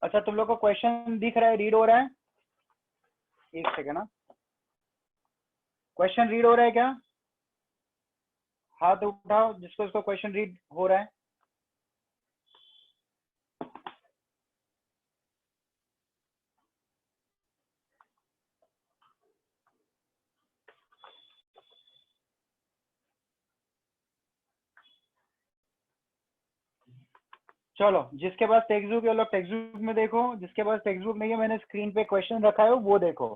अच्छा, तुम लोग को क्वेश्चन दिख रहा है, रीड हो रहा है? एक सेकेंड ना, क्वेश्चन रीड हो रहा है क्या? हाथ उठाओ जिसको क्वेश्चन रीड हो रहा है। चलो, जिसके पास टेक्स्ट बुक है वो लोग टेक्स्ट बुक में देखो, जिसके पास टेक्स्ट बुक नहीं है मैंने स्क्रीन पे क्वेश्चन रखा है वो देखो।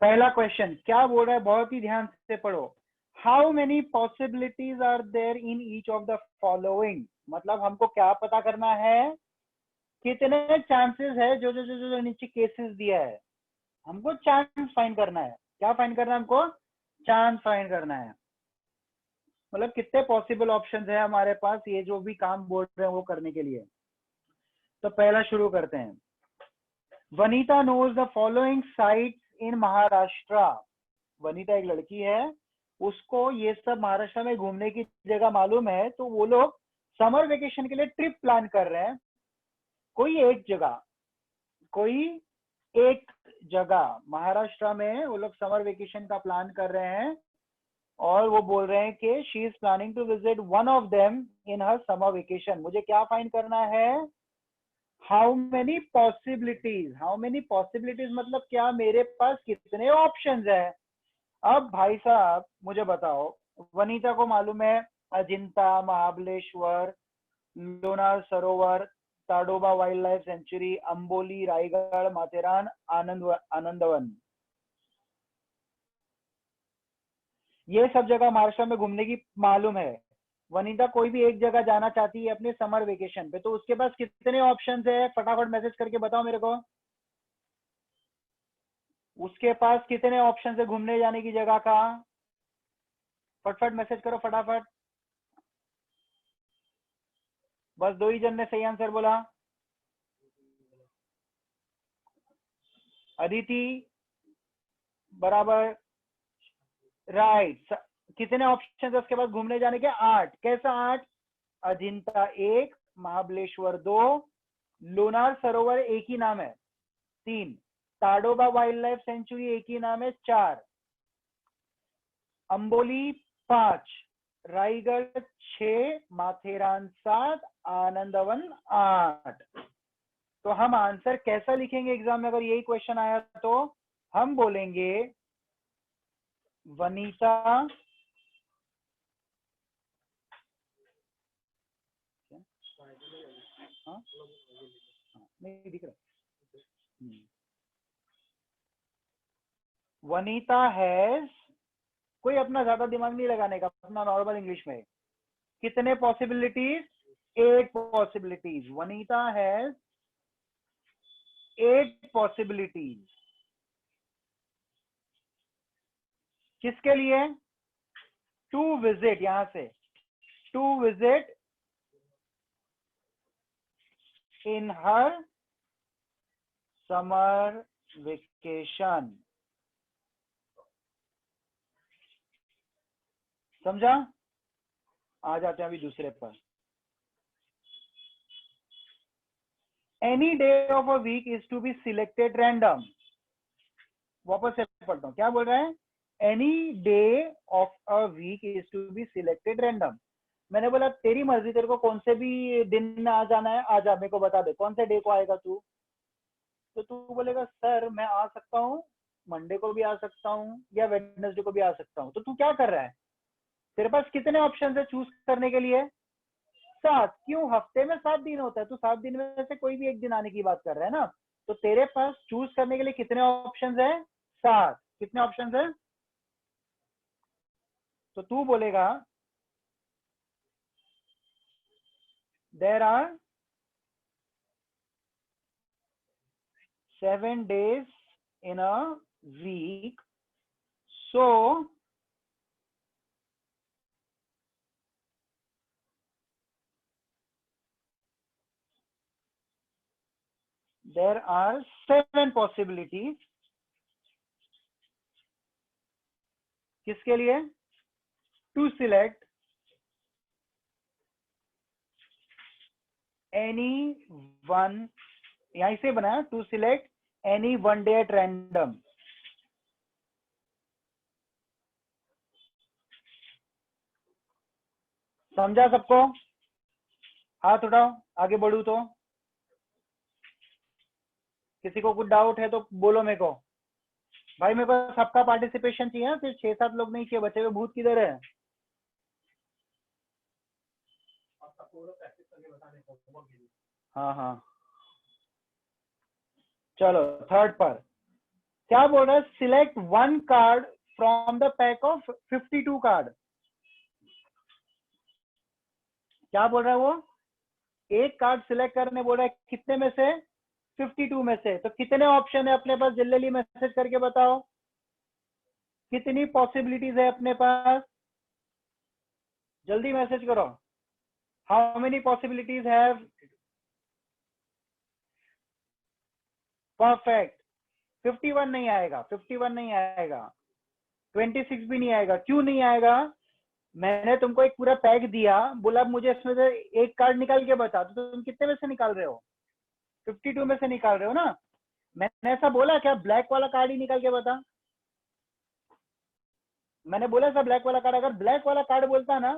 पहला क्वेश्चन क्या बोल रहा है, बहुत ही ध्यान से पढ़ो। How many possibilities are there in each of the following, मतलब हमको क्या पता करना है, कितने चांसेस है, जो नीचे केसेस दिया है हमको चांस फाइंड करना है। क्या फाइंड करना है हमको? चांस फाइंड करना है। मतलब कितने पॉसिबल ऑप्शंस है हमारे पास ये जो भी काम बोल रहे हैं वो करने के लिए। तो पहला शुरू करते हैं। Vanita knows the following sites in Maharashtra. Vanita एक लड़की है, उसको ये सब महाराष्ट्र में घूमने की जगह मालूम है, तो वो लोग समर वेकेशन के लिए ट्रिप प्लान कर रहे हैं। कोई एक जगह महाराष्ट्र में वो लोग समर वेकेशन का प्लान कर रहे हैं, और वो बोल रहे हैं कि she is planning to visit one of them in her summer vacation. मुझे क्या फाइंड करना है? How many possibilities. How many possibilities मतलब क्या, मेरे पास कितने ऑप्शंस है। अब भाई साहब मुझे बताओ, वनीता को मालूम है Ajanta, Mahabaleshwar, Lonar Sarovar, Tadoba wildlife sanctuary, Amboli, Raigad, Matheran, Anandwan. ये सब जगह महाराष्ट्र में घूमने की मालूम है। वनीता कोई भी एक जगह जाना चाहती है अपने समर वेकेशन पे, तो उसके पास कितने ऑप्शंस है? फटाफट मैसेज करके बताओ मेरे को, उसके पास कितने ऑप्शंस है घूमने जाने की जगह का? फटफट मैसेज करो फटाफट। बस दो ही जन ने सही आंसर बोला। अदिति बराबर, राइट। कितने ऑप्शन है उसके पास घूमने जाने के? 8। कैसा 8? अजिंता 1, महाबलेश्वर 2, लोनार सरोवर एक ही नाम है 3, ताडोबा वाइल्ड लाइफ सेंचुरी एक ही नाम है 4, अंबोली 5, रायगढ़ 6, माथेरान 7, आनंदवन 8। तो हम आंसर कैसा लिखेंगे एग्जाम में अगर यही क्वेश्चन आया तो? हम बोलेंगे वनीता नहीं दिख रहा। वनीता हैज, कोई अपना ज्यादा दिमाग नहीं लगाने का, अपना नॉर्मल इंग्लिश में। कितने possibilities? 8 possibilities. Vanita has 8 possibilities. किसके लिए? टू विजिट, यहां से to visit in her summer vacation. समझा? आ जाते हैं अभी दूसरे पर। Any day of a week is to be selected random. वापस से पढ़ता हूं, क्या बोल रहा है? Any day of a week is to be selected random. मैंने बोला तेरी मर्जी, तेरे को कौन से भी दिन में आ जाना है, आ जा, मेरे को बता दे कौन से डे को आएगा तू। तो तू बोलेगा सर मैं आ सकता हूँ, मंडे को भी आ सकता हूँ या वेडनेसडे को भी आ सकता हूँ। तो तू क्या कर रहा है? तेरे पास कितने ऑप्शन है चूज करने के लिए? 7। क्यों? हफ्ते में 7 दिन होता है, तो 7 दिन में से कोई भी एक दिन आने की बात कर रहा है ना। तो तेरे पास चूज करने के लिए कितने ऑप्शन है? 7। कितने ऑप्शन है? तो तू बोलेगा there are 7 days in a week, so there are 7 possibilities. किसके लिए? टू सिलेक्ट एनी वन, यहीं से बनाया, to select any one day at random. समझा सबको? हाथ उठाओ, आगे बढ़ू तो। किसी को कुछ डाउट है तो बोलो मेरे को। भाई मेरे को सबका पार्टिसिपेशन चाहिए, फिर 6-7 लोग नहीं चाहिए, बचे हुए भूत किधर है? हाँ हाँ चलो थर्ड पर क्या बोल रहा है, select one card from the pack of 52 card. क्या बोल रहा है वो, एक कार्ड सिलेक्ट करने बोल रहा है, कितने में से? 52 में से। तो कितने ऑप्शन है अपने पास? जल्दी मैसेज करके बताओ, कितनी पॉसिबिलिटीज है अपने पास? जल्दी मैसेज करो, how many possibilities have? Perfect. 51 नहीं आएगा, 51 नहीं आएगा, 26 भी नहीं आएगा। क्यों नहीं आएगा? मैंने तुमको एक पूरा पैक दिया, बोला मुझे इसमें से एक कार्ड निकाल के बता, तो तुम कितने में से निकाल रहे हो? 52 में से निकाल रहे हो ना। मैंने ऐसा बोला क्या ब्लैक वाला कार्ड ही निकाल के बता? मैंने बोला था ब्लैक वाला कार्ड? अगर ब्लैक वाला कार्ड बोलता ना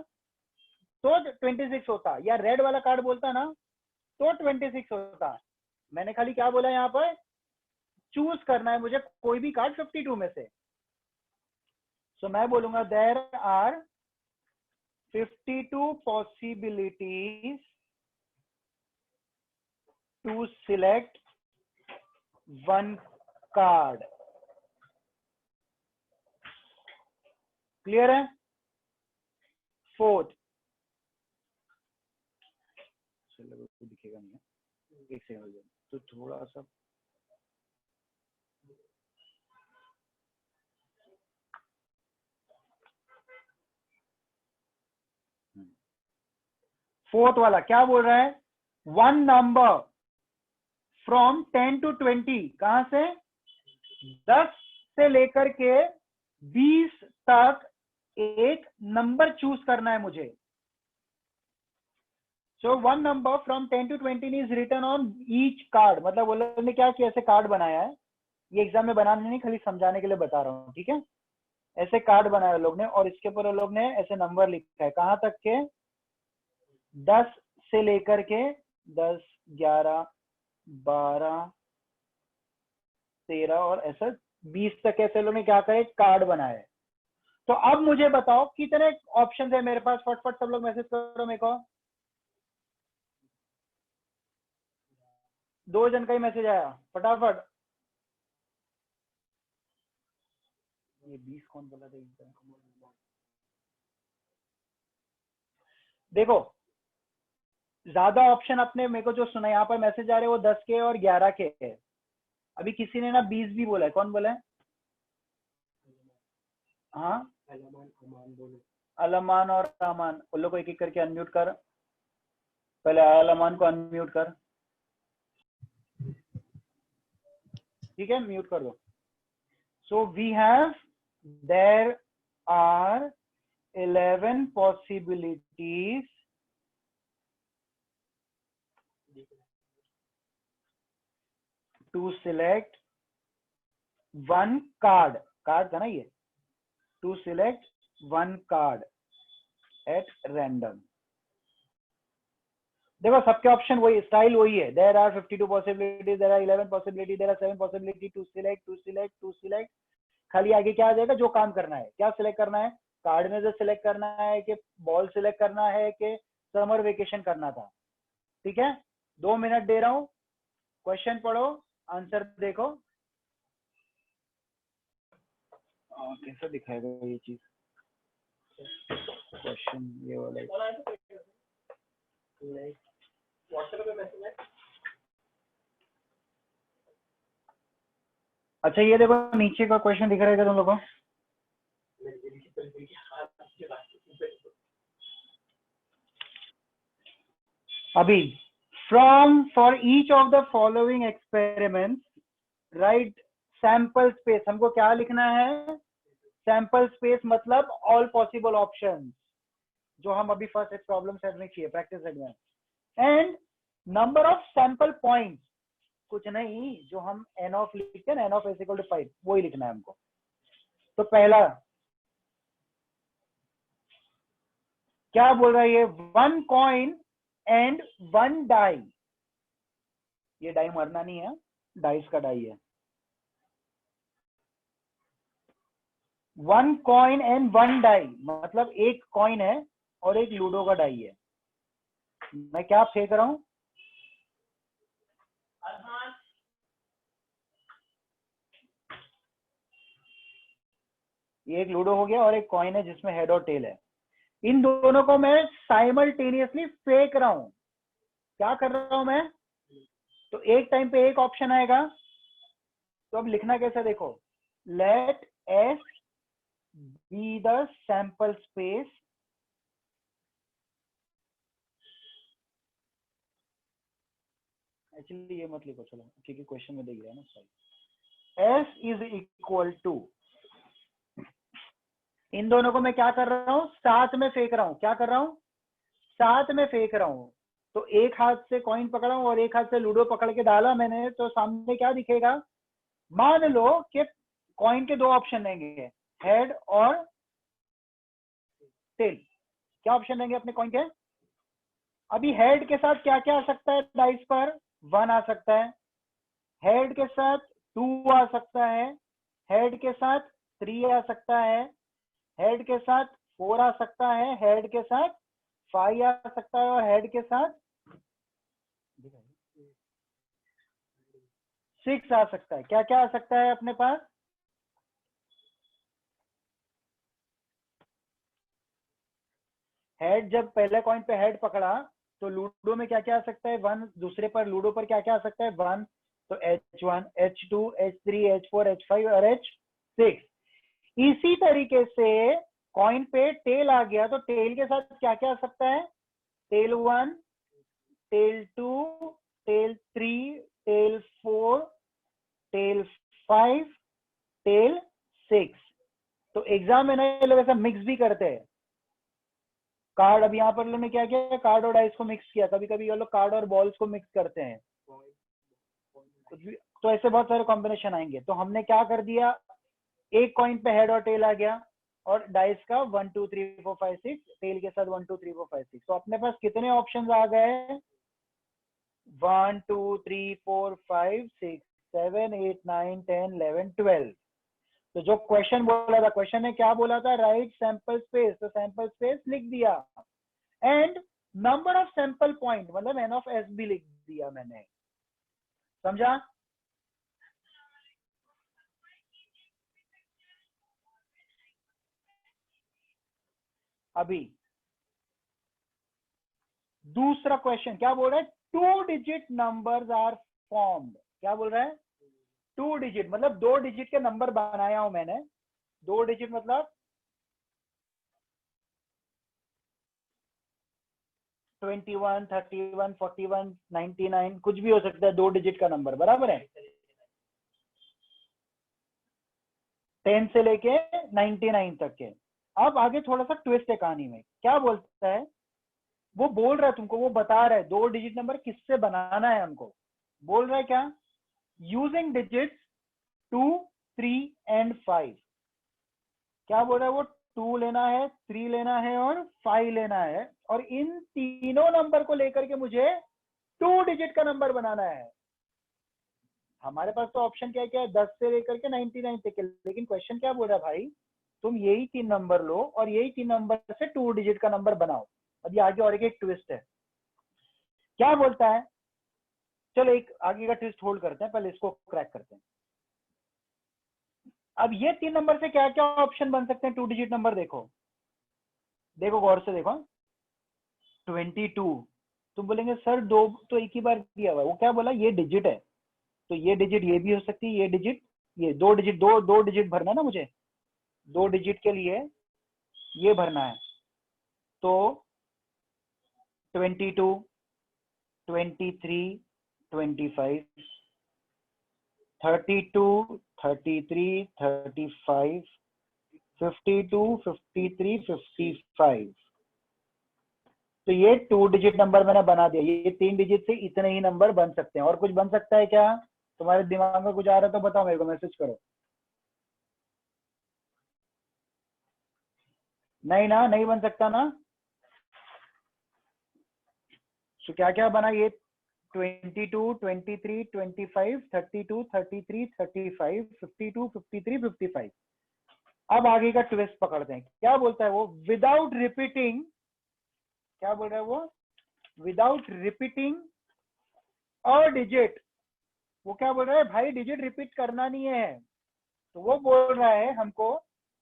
तो 26 होता, या रेड वाला कार्ड बोलता ना तो 26 होता। मैंने खाली क्या बोला यहाँ पर, चूज करना है मुझे कोई भी कार्ड 52 में से। सो मैं बोलूंगा there are 52 possibilities to select one card. Clear है? फोर्थ, चलो दिखेगा नहीं, एक सेकंड तो थोड़ा सा फोर्थ वाला क्या बोल रहा है, वन नंबर फ्रॉम 10 to 20, कहां से? 10 से लेकर के 20 तक एक नंबर चूज करना है मुझे। So one number from 10 to 20 is written on each card. मतलब वो लोग ने क्या किया, ऐसे कार्ड बनाया है, ये एग्जाम में बनाने नहीं, खाली समझाने के लिए बता रहा हूँ, ठीक है? ऐसे कार्ड बनाया लोग ने, और इसके ऊपर लोग ने ऐसे नंबर लिखा है, कहां तक के? 10 से लेकर के 10, 11, 12, 13 और ऐसा 20 तक ऐसे लोग ने क्या करे, कार्ड बनाए। तो अब मुझे बताओ कितने ऑप्शन है मेरे पास? फटफट सब लोग मैसेज करो मेरे को। 2 जन का ही मैसेज आया, फटाफट। ये 20 कौन बोला था? देखो ज्यादा ऑप्शन अपने मेरे को जो सुना यहाँ पर मैसेज आ रहे हैं वो 10 के और 11 के है। अभी किसी ने ना 20 भी बोला है, कौन बोला है? हाँ अलमान और अमान, उन लोग को एक एक करके अनम्यूट कर। पहले अलमान को अनम्यूट कर, ठीक है, म्यूट कर दो। So we have, there are 11 possibilities to select one card, card था ना ये, to select one card at random। देखो सबके ऑप्शन वही, स्टाइल वही है, there are 52 possibilities, there are 11 possibilities, there are 7 possibilities to select। खाली आगे क्या आ जाएगा, जो काम करना है, क्या सिलेक्ट करना है, कार्ड में से सिलेक्ट करना है कि बॉल सिलेक्ट करना है कि समर वेकेशन करना था, ठीक है? 2 मिनट दे रहा हूँ, क्वेश्चन पढ़ो, आंसर देखो। कैसा दिखाएगा ये चीज, क्वेश्चन ये वाला? अच्छा ये देखो नीचे का क्वेश्चन दिख रहा है क्या तुम लोगों को? अभी from for each of the following experiment right sample space. हमको क्या लिखना है? सैंपल स्पेस मतलब ऑल पॉसिबल ऑप्शंस, जो हम अभी फर्स्ट प्रॉब्लम सेट में किए प्रैक्टिस सेट में। And number of sample points, कुछ नहीं, जो हम एन ऑफ लिखते हैं, n of S equal to 5, वही लिखना है हमको। तो पहला क्या बोल रहा है ये, 1 कॉइन एंड 1 डाई। ये डाई मरना नहीं है, डाइस का डाई है। 1 कॉइन एंड 1 डाई मतलब एक कॉइन है और एक लूडो का डाई है। मैं क्या फेंक रहा हूं, ये एक लूडो हो गया और एक कॉइन है जिसमें हेड और टेल है। इन दोनों को मैं साइमल्टेनियसली फेंक रहा हूं। क्या कर रहा हूं मैं, तो एक टाइम पे एक ऑप्शन आएगा। तो अब लिखना कैसे देखो, let S be the sample space actually ये मत लिखो, चलो क्योंकि क्वेश्चन में दे गया है ना, sorry. S is equal to, इन दोनों को मैं क्या कर रहा हूं, साथ में फेंक रहा हूं। क्या कर रहा हूं, साथ में फेंक रहा हूं। तो एक हाथ से कॉइन पकड़ा हूं और एक हाथ से लूडो पकड़ के डाला मैंने, तो सामने क्या दिखेगा, मान लो कि कॉइन के दो ऑप्शन रहेंगे, हेड और टेल। क्या ऑप्शन रहेंगे अपने कॉइन के, अभी हेड के साथ क्या क्या आ सकता है डाइस पर, 1 आ सकता है, हेड के साथ 2 आ सकता है, हेड के साथ 3 आ सकता है, हेड के साथ 4 आ सकता है, हेड के साथ 5 आ सकता है, और हेड के साथ 6 आ सकता है। क्या क्या आ सकता है अपने पास, हेड जब पहले कॉइन पे हेड पकड़ा तो लूडो में क्या क्या आ सकता है, 1, दूसरे पर लूडो पर क्या क्या आ सकता है, 1, तो H1 H2 H3 H4 H5 और H6। इसी तरीके से कॉइन पे टेल आ गया तो टेल के साथ क्या क्या आ सकता है, tail 1, tail 2, tail 3, tail 4, tail 5, tail 6। तो एग्जाम में ना ये लोग ऐसा मिक्स भी करते हैं कार्ड। अब यहाँ पर लोगों ने क्या किया, कार्ड और डाइस को मिक्स किया। कभी कभी ये लोग कार्ड और बॉल्स को मिक्स करते हैं, कुछ भी। तो ऐसे बहुत सारे कॉम्बिनेशन आएंगे। तो हमने क्या कर दिया, एक कॉइन पे हेड और टेल आ गया और डाइस का 1 2 3 4 5 6, टेल के साथ 1 2 3 4 5 6। तो अपने पास कितने ऑप्शंस आ गए, 1 2 3 4 5 6 7 8 9 10 11 12। तो जो क्वेश्चन बोला था, क्वेश्चन ने क्या बोला था, राइट सैंपल स्पेस, तो सैंपल स्पेस लिख दिया and number of sample point मतलब एन ऑफ एस भी लिख दिया मैंने। समझा, अभी दूसरा क्वेश्चन क्या बोल रहा है, 2 डिजिट नंबर्स आर फॉर्म्ड। क्या बोल रहा है, 2 डिजिट मतलब 2 डिजिट के नंबर बनाया हूं मैंने। 2 डिजिट मतलब 21 31 41 99 कुछ भी हो सकता है, 2 डिजिट का नंबर, बराबर है, 10 से लेके 99 तक के। अब आगे थोड़ा सा ट्विस्ट है कहानी में। क्या बोलता है, वो बोल रहा है तुमको, वो बता रहा है 2 डिजिट नंबर किससे बनाना है हमको। बोल रहा है क्या, यूजिंग डिजिट्स 2 3 एंड 5। क्या बोल रहा है वो, 2 लेना है, 3 लेना है और 5 लेना है, और इन तीनों नंबर को लेकर के मुझे 2 डिजिट का नंबर बनाना है। हमारे पास तो ऑप्शन क्या क्या है, 10 से लेकर के 99 तक के, लेकिन क्वेश्चन क्या बोल रहा है भाई, तुम यही 3 नंबर लो और यही 3 नंबर से 2 डिजिट का नंबर बनाओ। अभी आगे और एक ट्विस्ट है। क्या बोलता है, चलो एक आगे का ट्विस्ट होल्ड करते हैं, पहले इसको क्रैक करते हैं। अब ये 3 नंबर से क्या क्या ऑप्शन बन सकते हैं 2 डिजिट नंबर, देखो देखो गौर से देखो। 22, तुम बोलेंगे सर दो तो एक ही बार दिया हुआ है, वो क्या बोला, ये डिजिट है तो ये डिजिट ये भी हो सकती है, ये डिजिट ये, 2 डिजिट, दो डिजिट भरना है ना मुझे, 2 डिजिट के लिए ये भरना है। तो 22 23 25 32 33 35 52 53 55। तो ये 2 डिजिट नंबर मैंने बना दिया, ये 3 डिजिट से इतने ही नंबर बन सकते हैं। और कुछ बन सकता है क्या? तुम्हारे दिमाग में कुछ आ रहा है तो बताओ, मेरे को मैसेज करो। नहीं ना, नहीं बन सकता ना। तो क्या क्या बना ये? 22, 23, 25, 32, 33, 35, 52, 53, 55। अब आगे का ट्विस्ट पकड़ते हैं, क्या बोलता है वो? विदाउट रिपीटिंग, क्या बोल रहा है वो? Without repeating a digit. वो क्या बोल रहा है भाई? डिजिट रिपीट करना नहीं है। तो वो बोल रहा है हमको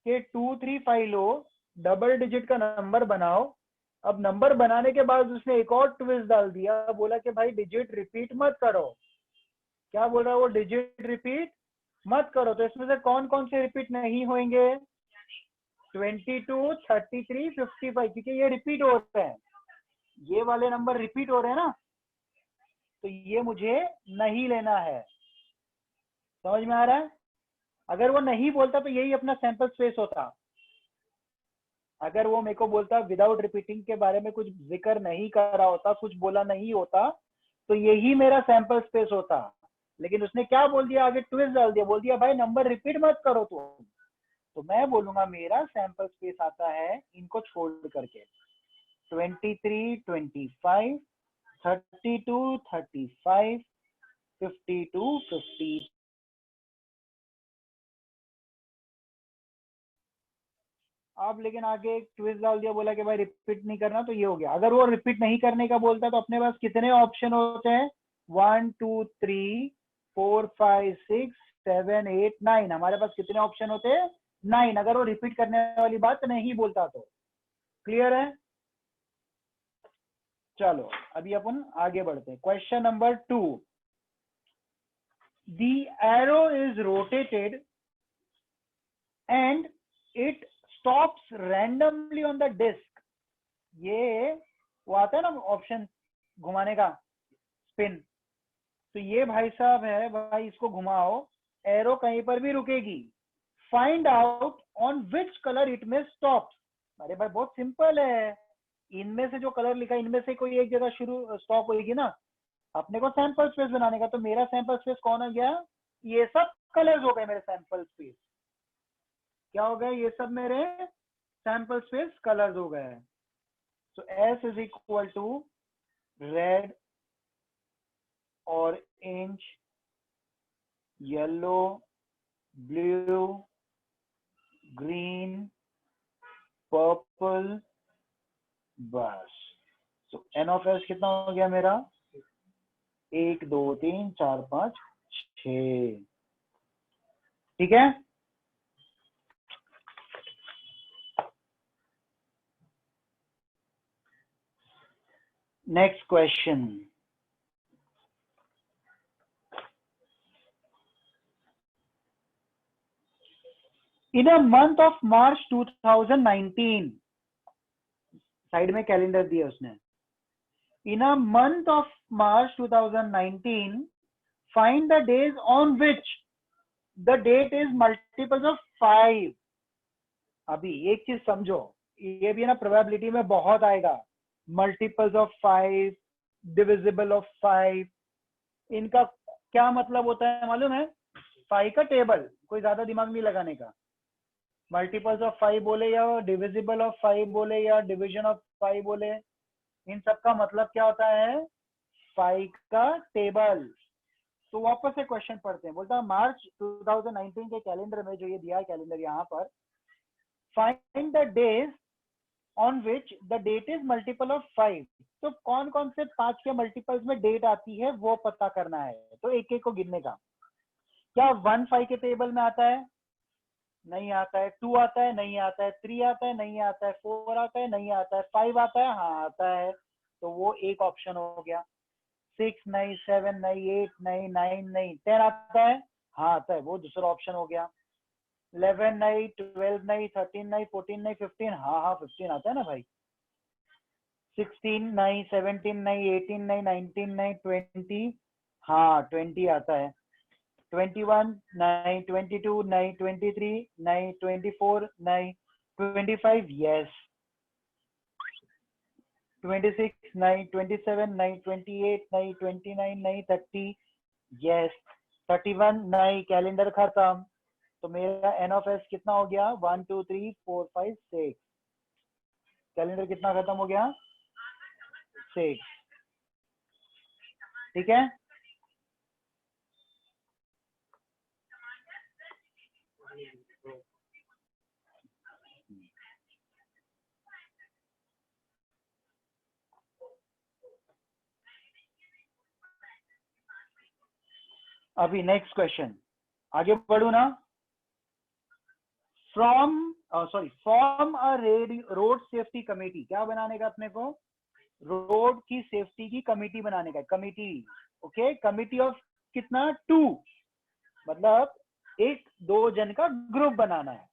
कि 2, 3, 5 लो, डबल डिजिट का नंबर बनाओ। अब नंबर बनाने के बाद उसने एक और ट्विस्ट डाल दिया, बोला कि भाई डिजिट रिपीट मत करो। क्या बोल रहा है वो? डिजिट रिपीट मत करो। तो इसमें से कौन कौन से रिपीट नहीं होंगे? 22, 33, 55, क्योंकि ये रिपीट हो रहे हैं, ये वाले नंबर रिपीट हो रहे हैं ना, तो ये मुझे नहीं लेना है। समझ में आ रहा है? अगर वो नहीं बोलता तो यही अपना सैंपल स्पेस होता। अगर वो मेरे को बोलता विदाउट रिपीटिंग के बारे में कुछ जिक्र नहीं कर रहा होता, कुछ बोला नहीं होता, तो यही मेरा सैंपल स्पेस होता। लेकिन उसने क्या बोल दिया? आगे ट्विस्ट डाल दिया, बोल दिया भाई नंबर रिपीट मत करो तुम। तो मैं बोलूंगा मेरा सैंपल स्पेस आता है इनको छोड़ करके, 23, 25, 32, 35, 52, 50। आप लेकिन आगे एक ट्विस्ट डाल दिया, बोला कि भाई रिपीट नहीं करना, तो ये हो गया। अगर वो रिपीट नहीं करने का बोलता तो अपने पास कितने ऑप्शन होते हैं? 1, 2, 3, 4, 5, 6, 7, 8, 9। हमारे पास कितने ऑप्शन होते हैं? 9, अगर वो रिपीट करने वाली बात नहीं बोलता तो। क्लियर है? चलो अभी अपन आगे बढ़ते हैं। Question number 2, the arrow is rotated and it stops randomly on the disc. ये वो आता है ना ऑप्शन घुमाने का, स्पिन। तो ये भाई साहब है, भाई इसको घुमाओ, एरो कहीं पर भी रुकेगी। Find out on which colour it में स्टॉप। अरे भाई बहुत सिंपल है, इनमें से जो कलर लिखा है इनमें से कोई एक जगह शुरू स्टॉप होगी ना। अपने को सैंपल स्पेस बनाने का, तो मेरा सैंपल स्पेस कौन हो गया? ये सब कलर्स हो गए मेरे सैंपल स्पेस। क्या हो गए? ये सब मेरे सैंपल स्पेस कलर्स हो गए। So S is equal to red, orange, yellow, blue, green, purple, बस। So N of S कितना हो गया मेरा? 1, 2, 3, 4, 5, 6। ठीक है? Next question. In a month of March 2019, side में कैलेंडर दिया उसने। In a month of March 2019, find the days on which the date is multiples of 5। अभी एक चीज समझो, ये भी ना प्रोबेबिलिटी में बहुत आएगा। मल्टीपल्स ऑफ 5, डिविजिबल ऑफ 5, इनका क्या मतलब होता है मालूम है? 5 का टेबल, कोई ज्यादा दिमाग नहीं लगाने का। मल्टीपल्स ऑफ 5 बोले या डिविजिबल ऑफ 5 बोले या डिवीजन ऑफ 5 बोले, इन सब का मतलब क्या होता है? 5 का टेबल। तो वापस से क्वेश्चन पढ़ते हैं। बोलता है मार्च 2019 के कैलेंडर में, जो ये दिया है कैलेंडर यहाँ पर, find the days on which the date is multiple of 5। तो कौन कौन से 5 के मल्टीपल्स में डेट आती है वो पता करना है। तो एक एक को गिनने का। क्या 1 5 के टेबल में आता है? नहीं आता है। 2 आता है? नहीं आता है। 3 आता है? नहीं आता है। 4 आता है? नहीं आता है। 5 आता है? हाँ आता है। तो वो एक ऑप्शन हो गया। 6 नहीं, 7 नहीं, 8 नहीं, 9 नहीं, 10 आता है? हाँ आता है, वो दूसरा ऑप्शन हो गया। 11 नहीं, 12 नहीं, 13 नहीं, 14 नहीं, 15, हाँ हाँ 15 आता है ना भाई। 16 नहीं, 17 नहीं, 18 नहीं, 19 नहीं, 20, हाँ 20 आता है। 21 नहीं, 22 नहीं, 23 नहीं, 24 नहीं, 25 यस। 26 नहीं, 27 नहीं, 28 नहीं, 29 नहीं, 30 यस, 31 नहीं, कैलेंडर खत्म। तो मेरा एन ऑफ एस कितना हो गया? 1 2 3 4 5 6। कैलेंडर कितना खत्म हो गया? 6। ठीक है, अभी नेक्स्ट क्वेश्चन, आगे बढ़ू ना। Form a road safety committee. क्या बनाने का अपने को? रोड की सेफ्टी की कमेटी बनाने का, कमेटी। ओके, कमेटी ऑफ कितना? 2, मतलब 1-2 जन का ग्रुप बनाना है।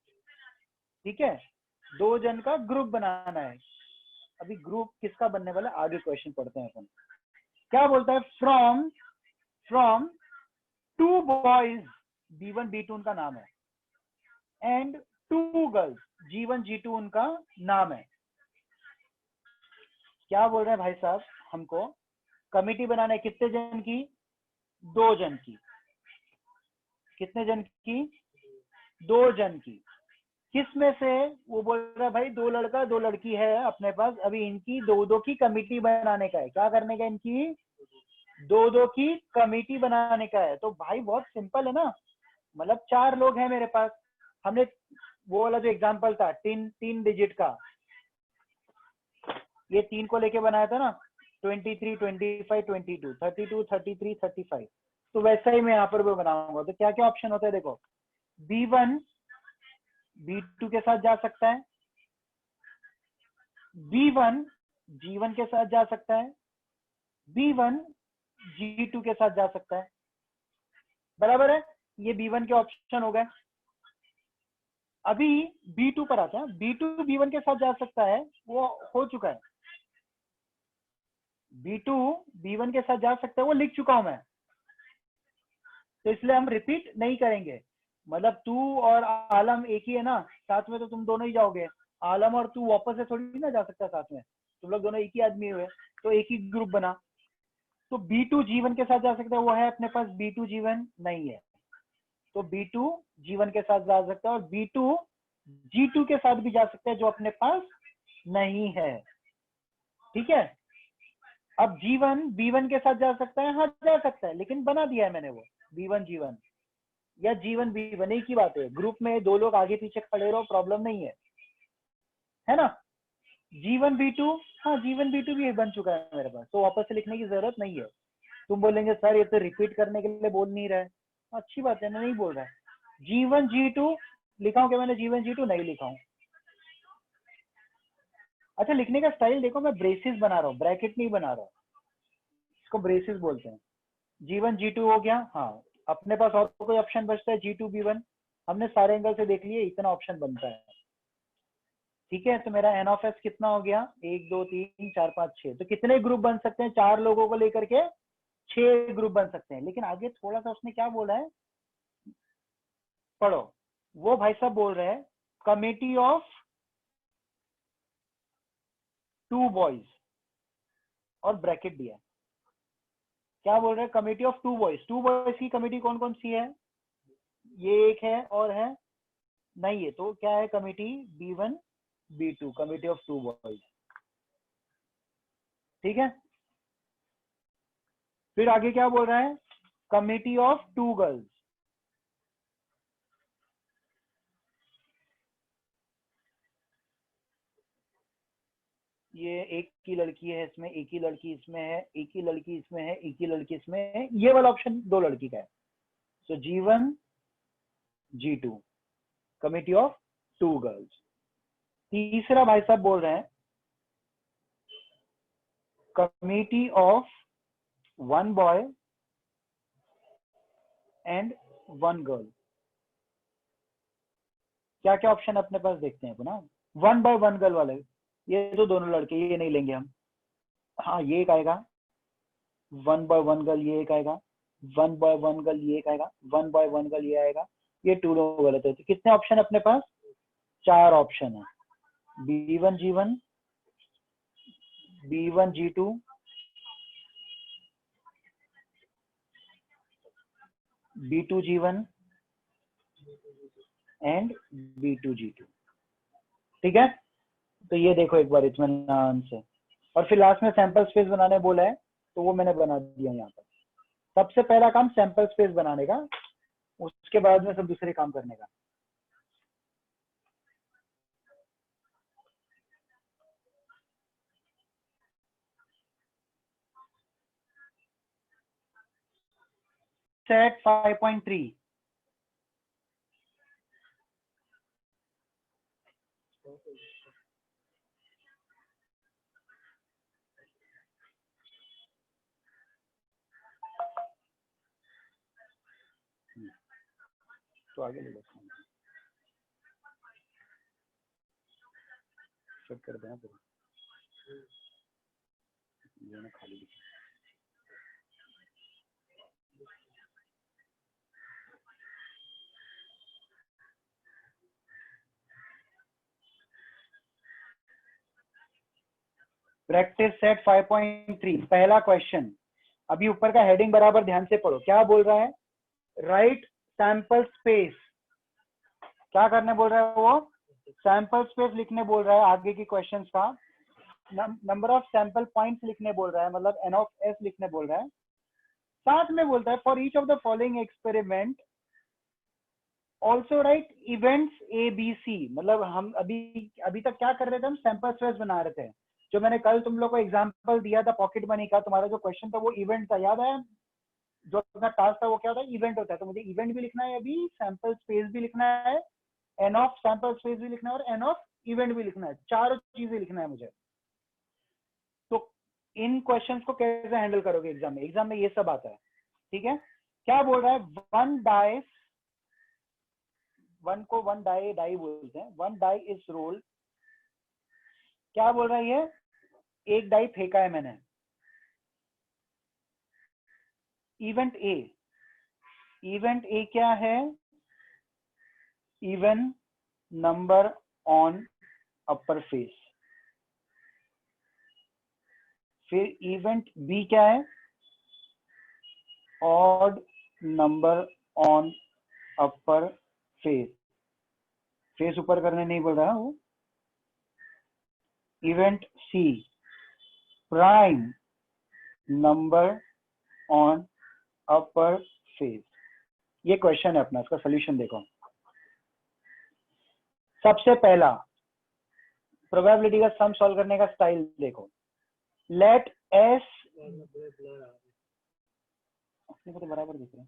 ठीक है, 2 जन का ग्रुप बनाना है। अभी ग्रुप किसका बनने वाला, आगे क्वेश्चन पढ़ते हैं अपन। क्या बोलता है? फ्रॉम 2 बॉयज, B1 B2 उनका नाम है, एंड 2 गर्ल्स, G1 G2 उनका नाम है। क्या बोल रहे हैं भाई साहब? हमको कमेटी बनाना है कितने जन की? 2 जन की। कितने जन की? 2 जन की। किस में से? वो बोल रहा है भाई 2 लड़का 2 लड़की है अपने पास, अभी इनकी 2-2 की कमेटी बनाने का है। क्या करने का? इनकी 2-2 की कमेटी बनाने का है। तो भाई बहुत सिंपल है ना, मतलब 4 लोग हैं मेरे पास। हमने वो वाला जो एग्जांपल था 3 डिजिट का, ये 3 को लेके बनाया था ना, 23 25 22 32 33 35। तो वैसा ही मैं यहाँ पर भी बनाऊंगा। तो क्या क्या ऑप्शन होता है देखो, B1 B2 के साथ जा सकता है, B1 G1 के साथ जा सकता है, B1 G2 के साथ जा सकता है। बराबर है, ये B1 के ऑप्शन हो गए। अभी B2 पर आते हैं। B2 B1 के साथ जा सकता है, वो हो चुका है। B2 B1 के साथ जा सकता है, वो लिख चुका हूं मैं, तो इसलिए हम रिपीट नहीं करेंगे। मतलब तू और आलम एक ही है ना, साथ में तो तुम दोनों ही जाओगे। आलम और तू वापस से थोड़ी ना जा सकता साथ में, तुम लोग दोनों एक ही आदमी हुए, तो एक ही ग्रुप बना। तो B2 G1 के साथ जा सकता है, वो है अपने पास B2 G1 नहीं है, तो B2 G1 के साथ जा सकता है, और B2 G2 के साथ भी जा सकता है जो अपने पास नहीं है। ठीक है, अब G1 B1 के साथ जा सकता है, हाँ जा सकता है, लेकिन बना दिया है मैंने वो B1 G1 या G1 B1 एक ही बात है। ग्रुप में 2 लोग आगे पीछे खड़े रहो, प्रॉब्लम नहीं है ना। G1 B2, हाँ G1 B2 भी बन चुका है मेरे पास, तो वापस से लिखने की जरूरत नहीं है। तुम बोलेंगे सर ये तो रिपीट करने के लिए बोल नहीं रहा है, अच्छी बात है, मैं नहीं बोल रहा है। G1 G2 लिखा हूं क्या मैंने? G1 G2 नहीं लिखा हूं। अच्छा, लिखने का स्टाइल देखो, मैं ब्रेसिस बना रहा हूँ, ब्रैकेट नहीं बना रहा हूँ, इसको ब्रेसिस बोलते हैं। G1 G2 हो गया। हाँ, अपने पास और कोई ऑप्शन बचता है? G2 B1 हमने सारे एंगल से देख लिए, इतना ऑप्शन बनता है। ठीक है, तो मेरा एन ऑफ एस कितना हो गया? 1 2 3 4 5 6। तो कितने ग्रुप बन सकते हैं? 4 लोगों को लेकर के 6 ग्रुप बन सकते हैं। लेकिन आगे थोड़ा सा उसने क्या बोला है, पढ़ो। वो भाई साहब बोल रहे हैं कमेटी ऑफ 2 बॉयज, और ब्रैकेट दिया है। क्या बोल रहे हैं? Committee of 2 boys. 2 बॉयज की कमेटी कौन कौन सी है? ये एक है, और है नहीं है, तो क्या है committee? B1 B2, committee of 2 boys. ठीक है, फिर आगे क्या बोल रहा है? Committee of 2 girls. ये एक ही लड़की है इसमें, एक ही लड़की इसमें है, एक ही लड़की इसमें है, एक ही लड़की इसमें है, ये वाला ऑप्शन 2 लड़की का है। सो G1 G2, committee of 2 girls. तीसरा भाई साहब बोल रहे हैं committee of 1 boy and 1 girl. क्या क्या ऑप्शन अपने पास देखते हैं ना। 1 बॉय 1 गर्ल वाले, ये तो दोनों लड़के, ये नहीं लेंगे हम। हाँ, ये एक आएगा, 1 बॉय 1 गर्ल ये एक आएगा, 1 बॉय 1 गर्ल ये एक आएगा, 1 बॉय 1 गर्ल ये आएगा। ये 2 लोग गलत है। तो कितने ऑप्शन अपने पास? 4 ऑप्शन है। B1 G1, B1 G2 B2 G1 and B2 G2। ठीक है, तो ये देखो एक बार इत्मीनान से। और फिर लास्ट में सैंपल स्पेस बनाने बोला है, तो वो मैंने बना दिया यहाँ पर। सबसे पहला काम सैंपल स्पेस बनाने का, उसके बाद में सब दूसरे काम करने का। सेट 5.3 तो आगे ले लो, चेक कर देना पूरा, ये ना खाली लिखा। प्रैक्टिस सेट 5.3 पहला क्वेश्चन। अभी ऊपर का हेडिंग बराबर ध्यान से पढ़ो, क्या बोल रहा है? Right sample space. क्या करने बोल रहा है वो? सैंपल स्पेस लिखने बोल रहा है आगे की क्वेश्चंस का। नंबर ऑफ सैंपल पॉइंट्स लिखने बोल रहा है, मतलब n ऑफ s लिखने बोल रहा है। साथ में बोलता है for each of the following experiment also write events A B C. मतलब हम अभी तक क्या कर रहे थे? हम सैंपल स्पेस बना रहे थे। जो मैंने कल तुम लोग को एग्जांपल दिया था पॉकेट मनी का, तुम्हारा जो क्वेश्चन था वो इवेंट था, याद है? जो अपना टास्क था वो क्या होता है? इवेंट होता है। तो मुझे इवेंट भी लिखना है, अभी सैंपल स्पेस भी लिखना है, एन ऑफ सैंपल स्पेस भी लिखना है, और एन ऑफ इवेंट भी लिखना है। चारों चीजें लिखना है मुझे। तो इन क्वेश्चंस को कैसे हैंडल करोगे एग्जाम में? एग्जाम में ये सब आता है। ठीक है, क्या बोल रहा है? वन डाई बोलते हैं। One die is roll. क्या बोल रहा है ये? एक डाई फेंका है मैंने। इवेंट ए क्या है? Even number on upper face. फिर इवेंट बी क्या है? Odd number on upper face. Face ऊपर करने नहीं बोल रहा वो। Event C prime number on upper face. ये क्वेश्चन है अपना, इसका सोल्यूशन देखो। सबसे पहला प्रोबेबिलिटी का सम सॉल्व करने का स्टाइल देखो। लेट एस तो बराबर दिख रहा है।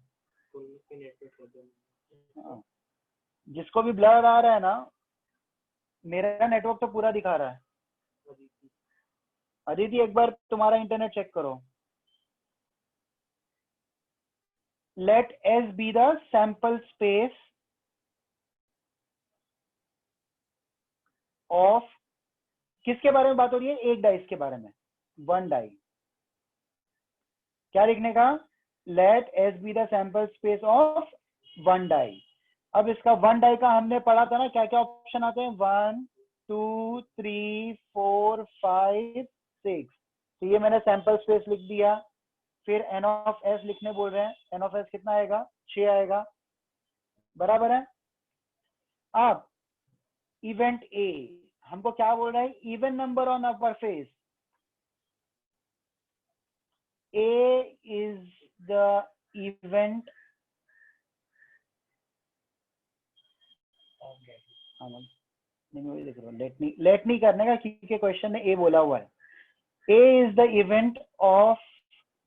जिसको भी ब्लर आ रहा है ना, मेरा नेटवर्क तो पूरा दिखा रहा है। अदिति एक बार तुम्हारा इंटरनेट चेक करो। Let S be the sample space of, किसके बारे में बात हो रही है? एक डाइस के बारे में, वन डाई। क्या लिखने का? Let S be the sample space of one die. अब इसका वन डाई का हमने पढ़ा था ना, क्या क्या ऑप्शन आते हैं? 1 2 3 4 5 6। तो ये मैंने सैंपल स्पेस लिख दिया। फिर एन ऑफ एस लिखने बोल रहे हैं। एन ऑफ एस कितना आएगा? 6 आएगा, बराबर है। अब इवेंट ए हमको क्या बोल रहा है? Even number on upper face. A is the event, late नहीं करने का क्योंकि क्वेश्चन में ए बोला हुआ है। A is the event of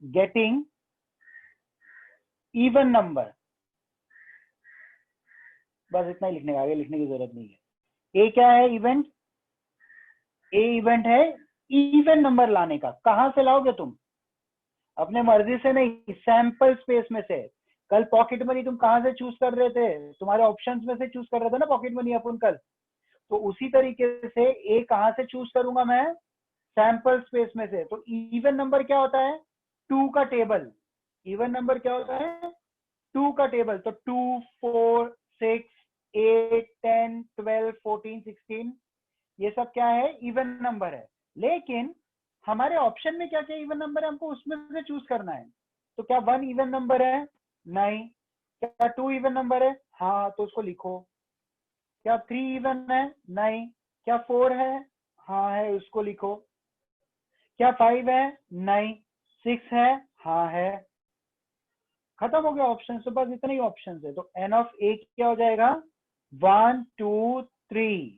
getting even number. बस इतना ही लिखने का, आगे लिखने की जरूरत नहीं है। ए क्या है? इवेंट। ए इवेंट है इवन नंबर लाने का। कहां से लाओगे तुम? अपने मर्जी से नहीं, सैंपल स्पेस में से। कल पॉकेट मनी तुम कहां से चूज कर रहे थे? तुम्हारे ऑप्शंस में से चूज कर रहे थे ना पॉकेट मनी अपन कल। तो उसी तरीके से ए कहां से चूज करूंगा मैं? सैंपल स्पेस में से। तो इवन नंबर क्या होता है? 2 का टेबल। इवन नंबर क्या होता है? 2 का टेबल। तो 2 4 6 8 10 12 14 16, ये सब क्या है? इवन नंबर है। लेकिन हमारे ऑप्शन में क्या क्या इवन नंबर है, हमको उसमें से चूज करना है। तो क्या 1 इवन नंबर है? नहीं। क्या 2 इवन नंबर है? हाँ, तो उसको लिखो। क्या 3 इवन है? नहीं। क्या 4 है? हाँ है, उसको लिखो। क्या 5 है? नहीं। 6 है? हाँ है। खत्म हो गया ऑप्शन, तो बस इतने ही ऑप्शन है। तो एन ऑफ ए क्या हो जाएगा? 1 2 3।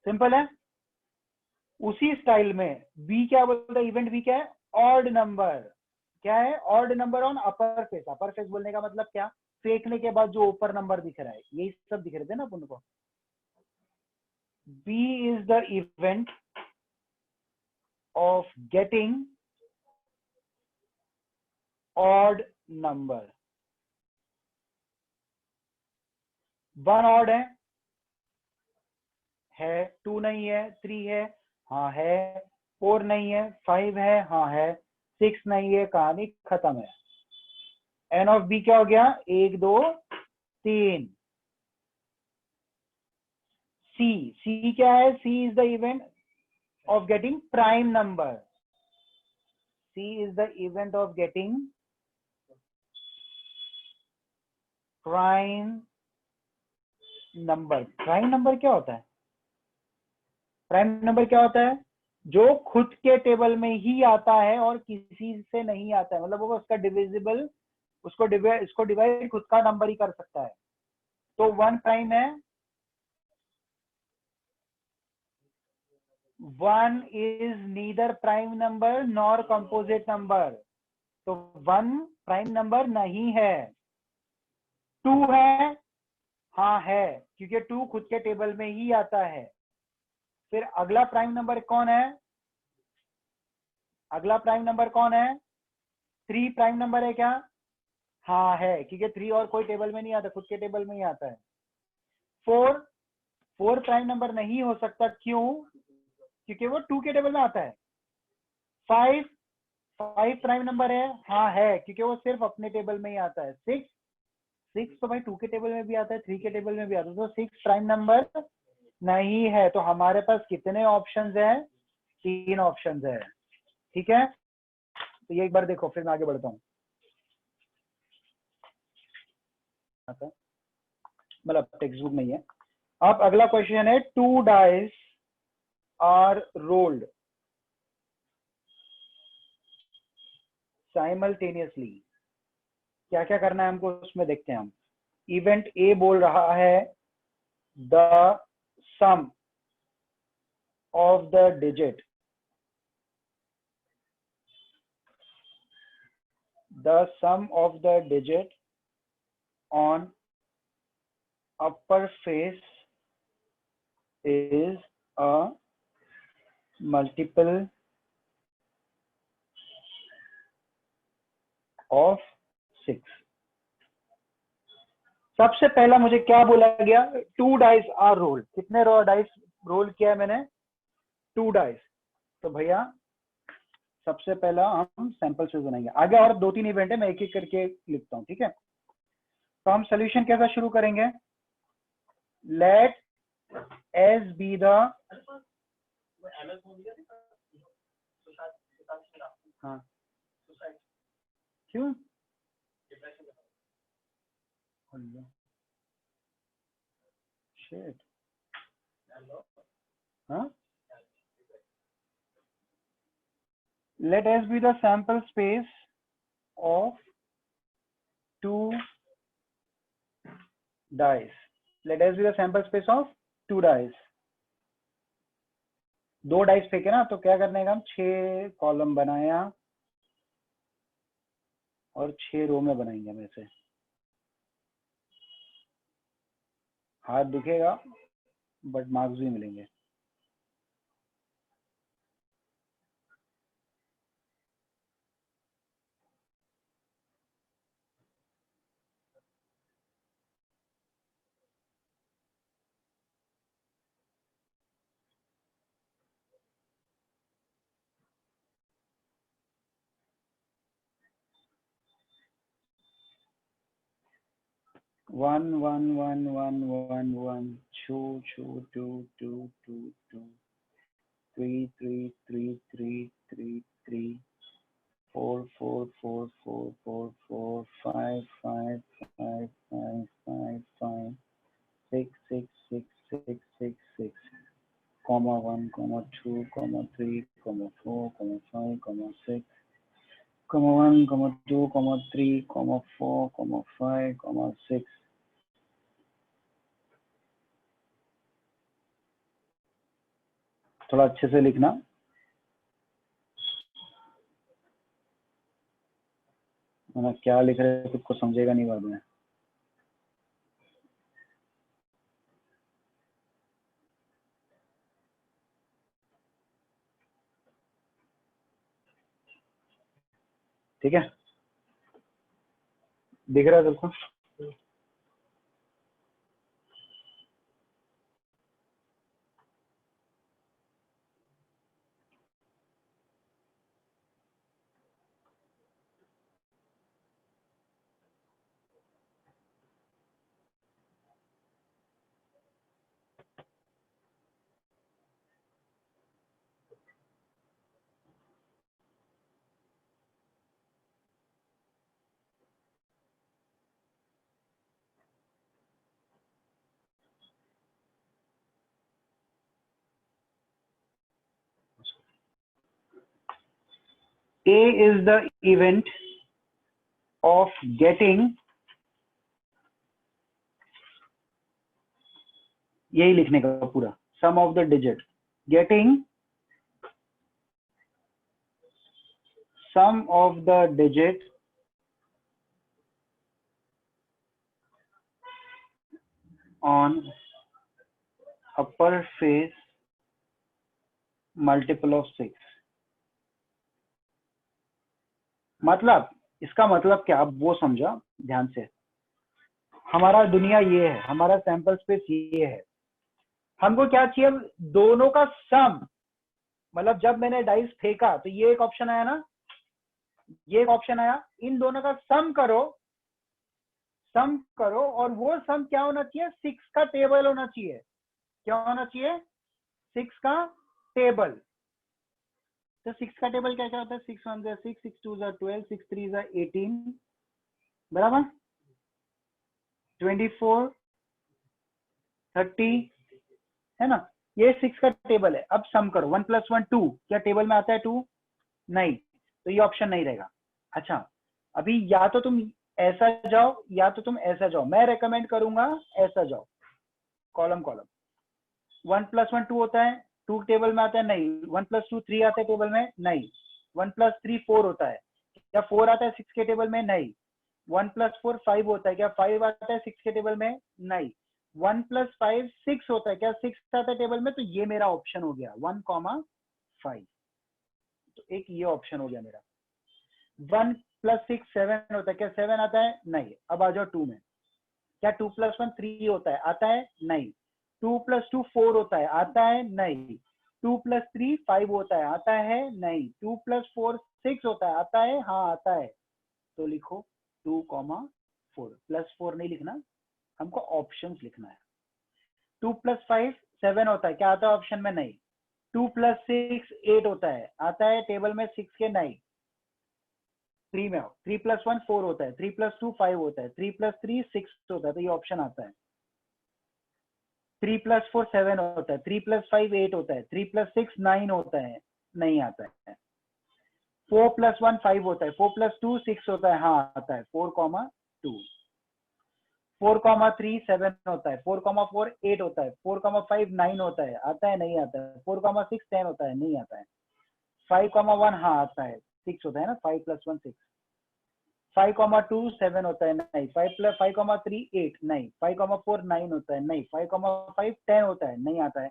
सिंपल है। उसी स्टाइल में बी क्या बोलता है? इवेंट बी क्या है? Odd number. क्या है? Odd number on upper face. Upper face बोलने का मतलब क्या? फेंकने के बाद जो ऊपर नंबर दिख रहा है, यही सब दिख रहे थे ना अपन को। B is the event of getting odd number. 1 odd है, 2 नहीं है, 3 है, हाँ है, 4 नहीं है, 5 है, हाँ है, 6 नहीं है, कहानी खत्म है। एन ऑफ बी क्या हो गया? 1 2 3। सी, सी क्या है? C is the event of getting prime number. C is the event of getting prime number. Prime number क्या होता है? प्राइम नंबर क्या होता है? जो खुद के टेबल में ही आता है और किसी से नहीं आता है, मतलब वो उसका डिविजिबल, इसको डिवाइड खुद का नंबर ही कर सकता है। तो 1 प्राइम है। 1 is neither prime number nor composite number. तो 1 प्राइम नंबर नहीं है। 2 है? हाँ है, क्योंकि 2 खुद के टेबल में ही आता है। फिर अगला प्राइम नंबर कौन है? अगला प्राइम नंबर कौन है? 3 प्राइम नंबर है क्या? हाँ है, क्योंकि 3 और कोई टेबल में नहीं आता, खुद के टेबल में ही आता है। 4, 4 प्राइम नंबर नहीं हो सकता, क्यों? क्योंकि वो 2 के टेबल में आता है। 5, 5 प्राइम नंबर है? हाँ है, क्योंकि वो सिर्फ अपने टेबल में ही आता है। 6, 6 तो भाई 2 के टेबल में भी आता है, 3 के टेबल में भी आता है, तो 6 प्राइम नंबर नहीं है। तो हमारे पास कितने ऑप्शंस हैं? 3 ऑप्शंस है। ठीक है, तो ये एक बार देखो, फिर मैं आगे बढ़ता हूँ। मतलब टेक्स्ट बुक नहीं है। अब अगला क्वेश्चन है, 2 डाइस आर रोल्ड साइमल्टेनियसली। क्या क्या करना है हमको, उसमें देखते हैं हम। इवेंट ए बोल रहा है the sum of the digit, the sum of the digit on upper face is a multiple of 6। सबसे पहला मुझे क्या बोला गया? 2 डाइस आर रोल। कितने डाइस रोल किया है मैंने? 2 डाइस। तो भैया सबसे पहला हम सैंपल से बनाएंगे। आगे और 2-3 इवेंट है, मैं एक एक करके लिखता हूँ, ठीक है। तो हम सोल्यूशन कैसा शुरू करेंगे? लेट एस बी द, हाँ क्यों? शिट, हाँ। Let S be the sample space of 2 dice. Let S be the sample space of 2 dice. 2 dice फेंके ना, तो क्या करने का? हम 6 कॉलम बनाया और 6 रो में बनाएंगे। हम ऐसे हाथ दुखेगा बट मार्क्स भी मिलेंगे। One one one one one one, 2 2 2 2 2 2 3 3 3 3 3 3 4 4 4 4 4 4 5 5 5 5 5 5 6 6 6 6 6 6 comma 1 comma 2 comma 3 comma 4 comma 5 comma 6 comma 1 comma 2 comma 3 comma 4 comma 5 comma 6 थोड़ा अच्छे से लिखना, वरना क्या लिख रहे हैं खुद को समझेगा नहीं बाद में। ठीक है, दिख रहा है बिल्कुल। A is the event of getting, यही लिखने का पूरा, sum of the digit, getting sum of the digit on upper face multiple of 6। मतलब इसका मतलब क्या, आप वो समझा ध्यान से। हमारा दुनिया ये है, हमारा सैंपल स्पेस ये है, हमको क्या चाहिए, दोनों का सम। मतलब जब मैंने डाइस फेंका तो ये एक ऑप्शन आया ना, ये एक ऑप्शन आया, इन दोनों का सम करो, सम करो, और वो सम क्या होना चाहिए, 6 का टेबल होना चाहिए। क्या होना चाहिए, 6 का टेबल। तो 6 का टेबल क्या क्या होता है, 6 1 6 6 2 12 6 3 18 बराबर, 24 30 है ना, ये 6 का टेबल है। अब सम करो, 1 + 1 2, क्या टेबल में आता है 2? नहीं, तो ये ऑप्शन नहीं रहेगा। अच्छा, अभी या तो तुम ऐसा जाओ या तो तुम ऐसा जाओ, मैं रेकमेंड करूंगा ऐसा जाओ, कॉलम कॉलम। 1 + 1 2 होता है, 2 टेबल में आता है नहीं। 1 + 2 3 आता है टेबल में नहीं। 1 + 3 4 होता है, क्या 4 आता है 6 के टेबल में? नहीं। 1 + 4 5 होता है, क्या 5 आता है 6 के टेबल में? नहीं। 1 + 5 6 होता है, क्या 6 आता है टेबल में? तो ये मेरा ऑप्शन हो गया 1, 5। तो एक ये ऑप्शन हो गया मेरा। 1 + 6 7 होता है, क्या 7 आता है? नहीं। अब आ जाओ 2 में, क्या 2 + 1 3 होता है? आता है? नहीं। 2 + 2 4 होता है? आता है? नहीं। 2 + 3 5 होता है? आता है? नहीं। 2 + 4 6 होता है? आता है? हाँ आता है। तो लिखो 2, 4। +4 नहीं लिखना, हमको ऑप्शंस लिखना है। 2 + 5 7 होता है, क्या आता है ऑप्शन में? नहीं। 2 + 6 8 होता है, आता है टेबल में 6 के? नहीं। 3 में आओ, 3 + 1 4 होता है, 3 + 2 5 होता है, 3 + 3 6 होता है, तो ये ऑप्शन आता है। 3 + 4 7 होता है, 3 + 5 8 होता है, 3 + 6 9 होता है, नहीं आता है। 4 + 1 5 होता है, 4 + 2 6 होता है, हाँ आता है। 4, 2। 4, 3 7 होता है, 4, 4 8 होता है, 4, 5 9 होता है, आता है? नहीं आता है। 4, 6 10 होता है, नहीं आता है। 5, 1 हाँ आता है, 6 होता है ना, 5 + 1 6। 5, 2 7 होता है, नहीं। 5, 3 8 नहीं। 5, 4 9 होता है, नहीं। 5, 10 होता है, नहीं आता है।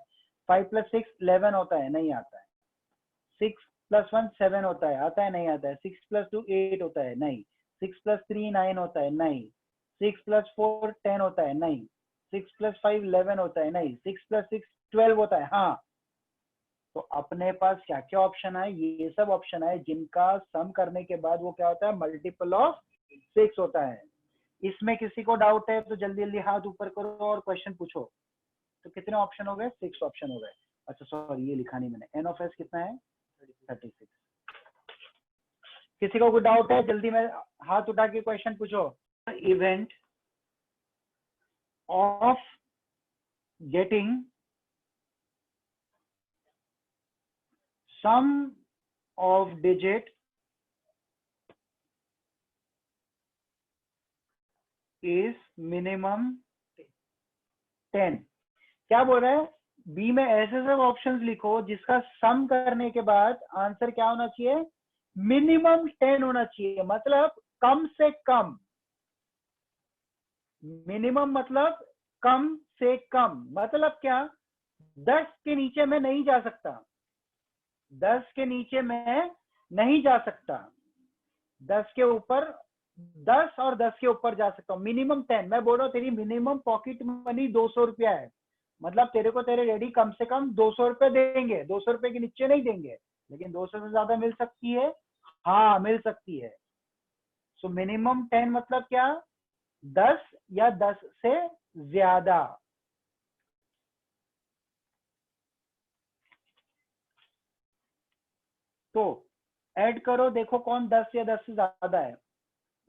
5 + 6 11 होता है, नहीं आता है। 6 + 1 7 होता है, आता है? नहीं आता है। 6 + 2 8 होता है, नहीं। 6 + 3 9 होता है, नहीं। 6 + 4 10 होता है, नहीं। 6 + 5 11 होता है, नहीं। 6 + 6 12 होता है, हाँ। तो अपने पास क्या क्या ऑप्शन है, ये सब ऑप्शन है जिनका सम करने के बाद वो क्या होता है, मल्टीपल ऑफ 6 होता है। इसमें किसी को डाउट है तो जल्दी जल्दी हाथ ऊपर करो और क्वेश्चन पूछो। तो कितने ऑप्शन हो गए? 6 ऑप्शन हो गए। अच्छा सॉरी ये लिखा नहीं मैंने, एन ऑफ एस कितना है 36। किसी को कोई डाउट है जल्दी में हाथ उठा के क्वेश्चन पूछो। Event of getting sum of digit is minimum 10। क्या बोल रहा है, बी में ऐसे सब ऑप्शंस लिखो जिसका सम करने के बाद आंसर क्या होना चाहिए, मिनिमम 10 होना चाहिए, मतलब कम से कम। मिनिमम मतलब कम से कम, मतलब क्या, 10 के नीचे मैं नहीं जा सकता, 10 के नीचे मैं नहीं जा सकता, 10 के ऊपर 10 और 10 के ऊपर जा सकता हूँ। मिनिमम 10, मैं बोल रहा हूँ तेरी मिनिमम पॉकेट मनी 200 रुपया है, मतलब तेरे को तेरे रेडी कम से कम 200 रुपए देंगे, 200 रुपए के नीचे नहीं देंगे, लेकिन 200 से ज्यादा मिल सकती है, हाँ मिल सकती है। सो मिनिमम 10 मतलब क्या, 10 या 10 से ज्यादा। तो ऐड करो, देखो कौन 10 या 10 से ज्यादा है।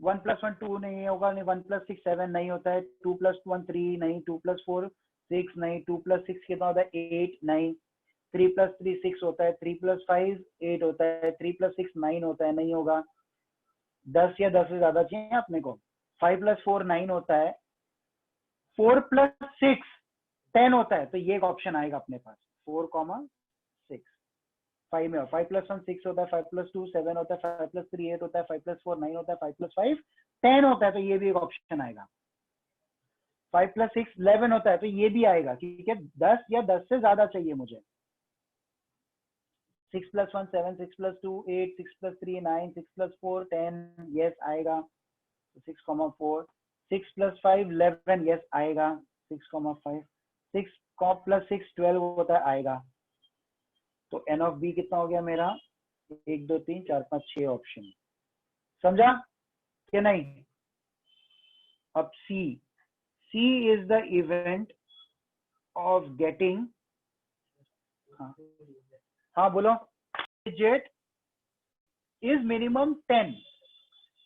1 + 1 2 नहीं होगा, नहीं 1 + 6 7 नहीं होता है, 2 + 1 3 नहीं, 2 + 4 6 नहीं, 2 + 6 कितना होता है 8 नहीं, 3 + 3 6 होता है, 3 + 5 8 होता है, 3 + 6 9 होता है, नहीं होगा। 10 या 10 से ज्यादा चाहिए अपने को। 5 + 4 9 होता है, 4 + 6 10 होता है, तो ये एक ऑप्शन आएगा अपने पास 4, 6। 5 में 5 + 1 6 होता है, 5 + 2 7 होता है, 5 + 3 8 होता है, 5 + 4 9 होता है, 5 + 5 10 होता है, तो ये भी एक ऑप्शन आएगा। 5 + 6 11 होता है, तो ये भी आएगा, ठीक है। 10 या 10 से ज्यादा चाहिए मुझे। 6 + 1 7 6 + 2 8 6 + 3 9 6 + 4 10 यस आएगा, 6, 4 6 + 5 11 यस आएगा, 6, 5 6 + 6 12 होता है, आएगा। तो एन ऑफ बी कितना हो गया मेरा, 1 2 3 4 5 6 ऑप्शन। समझा कि नहीं। अब C, C is the event of getting, हाँ बोलो, डिजिट इज मिनिमम 10।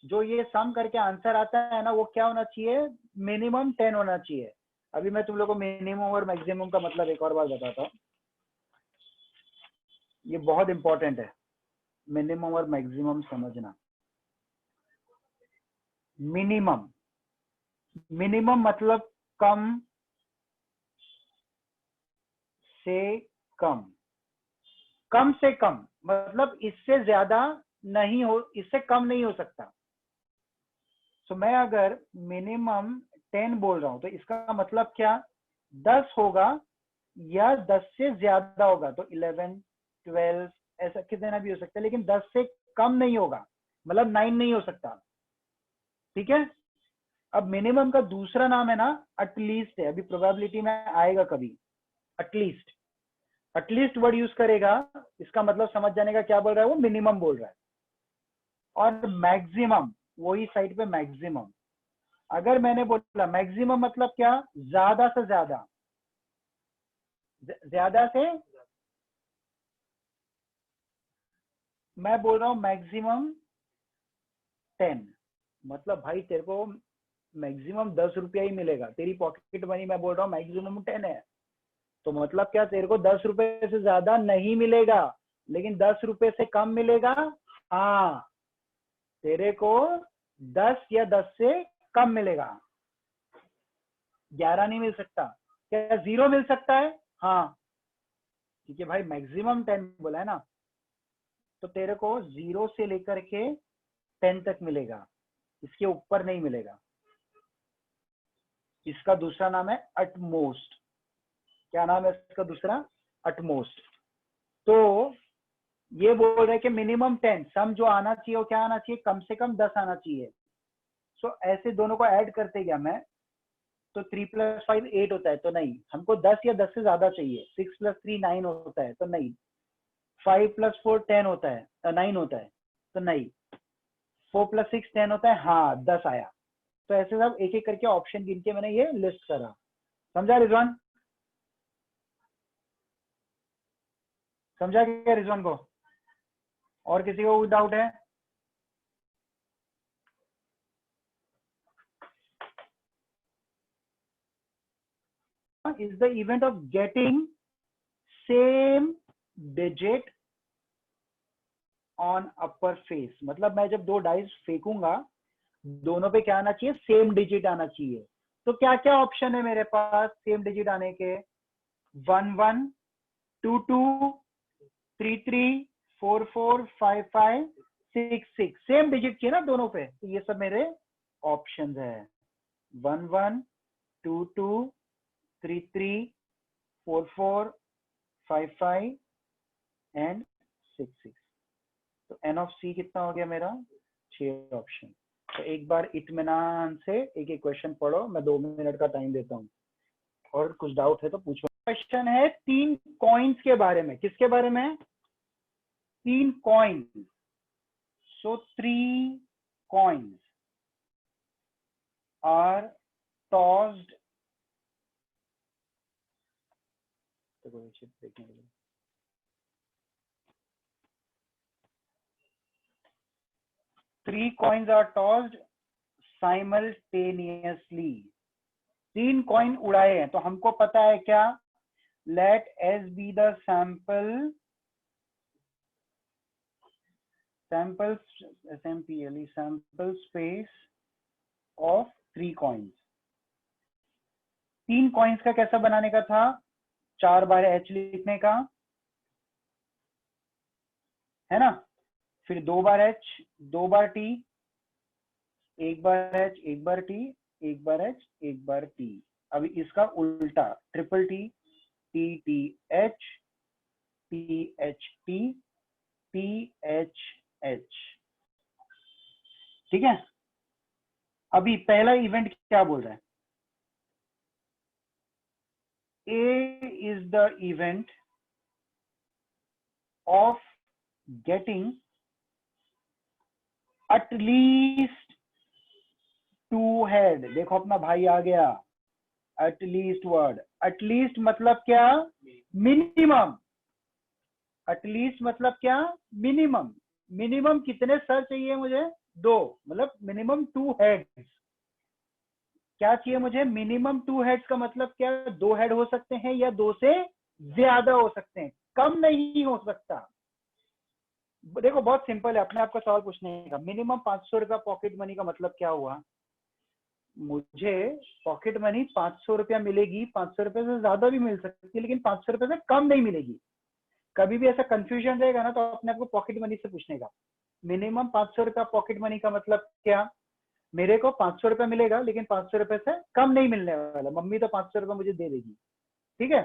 जो ये सम करके आंसर आता है ना, वो क्या होना चाहिए, मिनिमम 10 होना चाहिए। अभी मैं तुम लोग को मिनिमम और मैक्सिमम का मतलब एक और बार बताता हूँ, ये बहुत इंपॉर्टेंट है, मिनिमम और मैक्सिमम समझना। मिनिमम, मिनिमम मतलब कम से कम, कम से कम मतलब इससे ज्यादा नहीं हो, इससे कम नहीं हो सकता। तो मैं अगर मिनिमम 10 बोल रहा हूं, तो इसका मतलब क्या, 10 होगा या 10 से ज्यादा होगा, तो 11 12 ऐसा कितना भी हो सकता है, लेकिन 10 से कम नहीं होगा, मतलब 9 नहीं हो सकता, ठीक है। अब मिनिमम का दूसरा नाम है ना एटलीस्ट है, अभी प्रोबेबिलिटी में आएगा कभी, एटलीस्ट। एटलीस्ट वर्ड यूज करेगा, इसका मतलब समझ जाने का, क्या बोल रहा है वो, मिनिमम बोल रहा है। और मैक्सिमम, वही साइड पे मैक्सिमम, अगर मैंने बोला मैक्सिमम मतलब क्या, ज्यादा से ज्यादा, ज्यादा से, मैं बोल रहा हूं मैक्सिमम 10, मतलब भाई तेरे को मैक्सिमम 10 रुपया ही मिलेगा, तेरी पॉकेट मनी मैं बोल रहा हूँ मैक्सिमम 10 है, तो मतलब क्या, तेरे को 10 रुपए से ज्यादा नहीं मिलेगा, लेकिन 10 रुपए से कम मिलेगा, हाँ तेरे को 10 या 10 से कम मिलेगा, 11 नहीं मिल सकता। क्या 0 मिल सकता है, हाँ ठीक है भाई, मैक्सिमम 10 बोला है ना, तो तेरे को 0 से लेकर के 10 तक मिलेगा, इसके ऊपर नहीं मिलेगा। इसका दूसरा नाम है अटमोस्ट। क्या नाम है इसका दूसरा, अटमोस्ट। तो ये बोल रहे हैं कि मिनिमम 10, सम जो आना चाहिए वो क्या आना चाहिए, कम से कम 10 आना चाहिए। सो ऐसे दोनों को ऐड करते गया मैं, तो 3 + 5 8 होता है, तो नहीं, हमको 10 या 10 से ज्यादा चाहिए। 6 + 3 9 होता है, तो नहीं। 5 + 4 10 होता है, 9 होता है, तो नहीं। 4 + 6 10 होता है, हाँ 10 आया। तो ऐसे सब एक एक करके ऑप्शन गिन के मैंने ये लिस्ट करा। समझा रिजवान। समझा क्या रिजवान को? और किसी को डाउट है? Is the event of getting same digit on upper face. मतलब मैं जब 2 डाइस फेंकूंगा, दोनों पे क्या आना चाहिए? सेम डिजिट आना चाहिए। तो क्या क्या ऑप्शन है मेरे पास सेम डिजिट आने के? 1 1 2 2 3 3 4 4 5 5 6 6। सेम डिजिट चाहिए ना दोनों पे, तो ये सब मेरे ऑप्शंस है। 1 1 2 2 3 3 4 4 5 5 एंड 6 6। तो एन ऑफ सी कितना हो गया मेरा? 6 ऑप्शन। तो एक बार इत्मीनान से एक एक क्वेश्चन पढ़ो, मैं 2 मिनट का टाइम देता हूँ, और कुछ डाउट है तो पूछो। क्वेश्चन है 3 कॉइन्स के बारे में। किसके बारे में? 3 coins. So 3 coins are tossed. देखने के लिए 3 coins are tossed simultaneously। 3 coin उड़ाए हैं, तो हमको पता है क्या? Let S be the sample space of 3 coins. 3 coins का कैसा बनाने का था? 4 बार एच लिखने का है ना, फिर 2 बार एच 2 बार टी, 1 बार एच 1 बार टी, 1 बार एच 1 बार टी। अभी इसका उल्टा triple T, T T H, T H T, T H H. ठीक है। अभी पहला इवेंट क्या बोल रहा है? A is the event of getting at least 2 head. देखो अपना भाई आ गया। एटलीस्ट वर्ड, एटलीस्ट मतलब क्या? मिनिमम। एटलीस्ट मतलब क्या? मिनिमम। मिनिमम कितने सर चाहिए मुझे? 2, मतलब मिनिमम 2 हेड्स। क्या चाहिए मुझे? मिनिमम 2 हेड्स का मतलब क्या? 2 हेड हो सकते हैं या 2 से ज्यादा हो सकते हैं, कम नहीं हो सकता। देखो बहुत सिंपल है, अपने आप का सवाल पूछने का। मिनिमम 500 रुपया पॉकेट मनी का मतलब क्या हुआ? मुझे पॉकेट मनी 500 रुपया मिलेगी, 500 रुपये से ज्यादा भी मिल सकती है, लेकिन 500 रुपये से कम नहीं मिलेगी। कभी भी ऐसा कंफ्यूजन रहेगा ना, तो अपने आपको पॉकेट मनी से पूछने का। मिनिमम 500 रुपया पॉकेट मनी का मतलब क्या? मेरे को 500 रुपया मिलेगा, लेकिन 500 रुपये से कम नहीं मिलने वाला। मम्मी तो 500 रुपया मुझे दे देगी। ठीक है।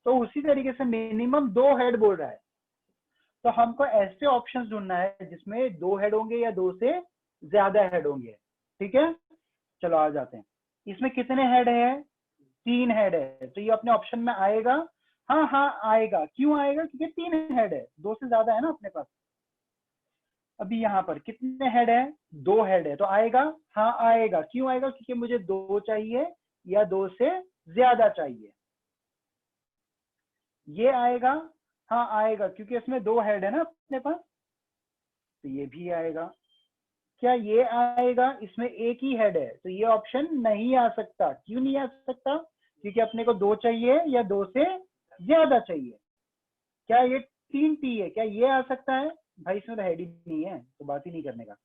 तो उसी तरीके से मिनिमम 2 हेड बोल रहा है, तो हमको ऐसे ऑप्शंस ढूंढना है जिसमें 2 हेड होंगे या 2 से ज्यादा हेड होंगे। ठीक है, चलो आ जाते हैं। इसमें कितने हेड है? 3 हेड है, तो ये अपने ऑप्शन में आएगा। हाँ हाँ आएगा। क्यों आएगा? क्योंकि 3 हेड है, 2 से ज्यादा है ना अपने पास। अभी यहाँ पर कितने हेड है? 2 हेड है, तो आएगा। हाँ आएगा। क्यों आएगा? क्योंकि मुझे 2 चाहिए या 2 से ज्यादा चाहिए। ये आएगा। हाँ आएगा, क्योंकि इसमें 2 हेड है ना अपने पास, तो ये भी आएगा। क्या ये आएगा? इसमें एक ही हेड है, तो ये ऑप्शन नहीं आ सकता। क्यों नहीं आ सकता? क्योंकि अपने को 2 चाहिए या 2 से ज्यादा चाहिए। क्या ये 3 टी है? क्या ये आ सकता है? भाई इसमें तो हेड ही नहीं है, तो बात ही नहीं करने का।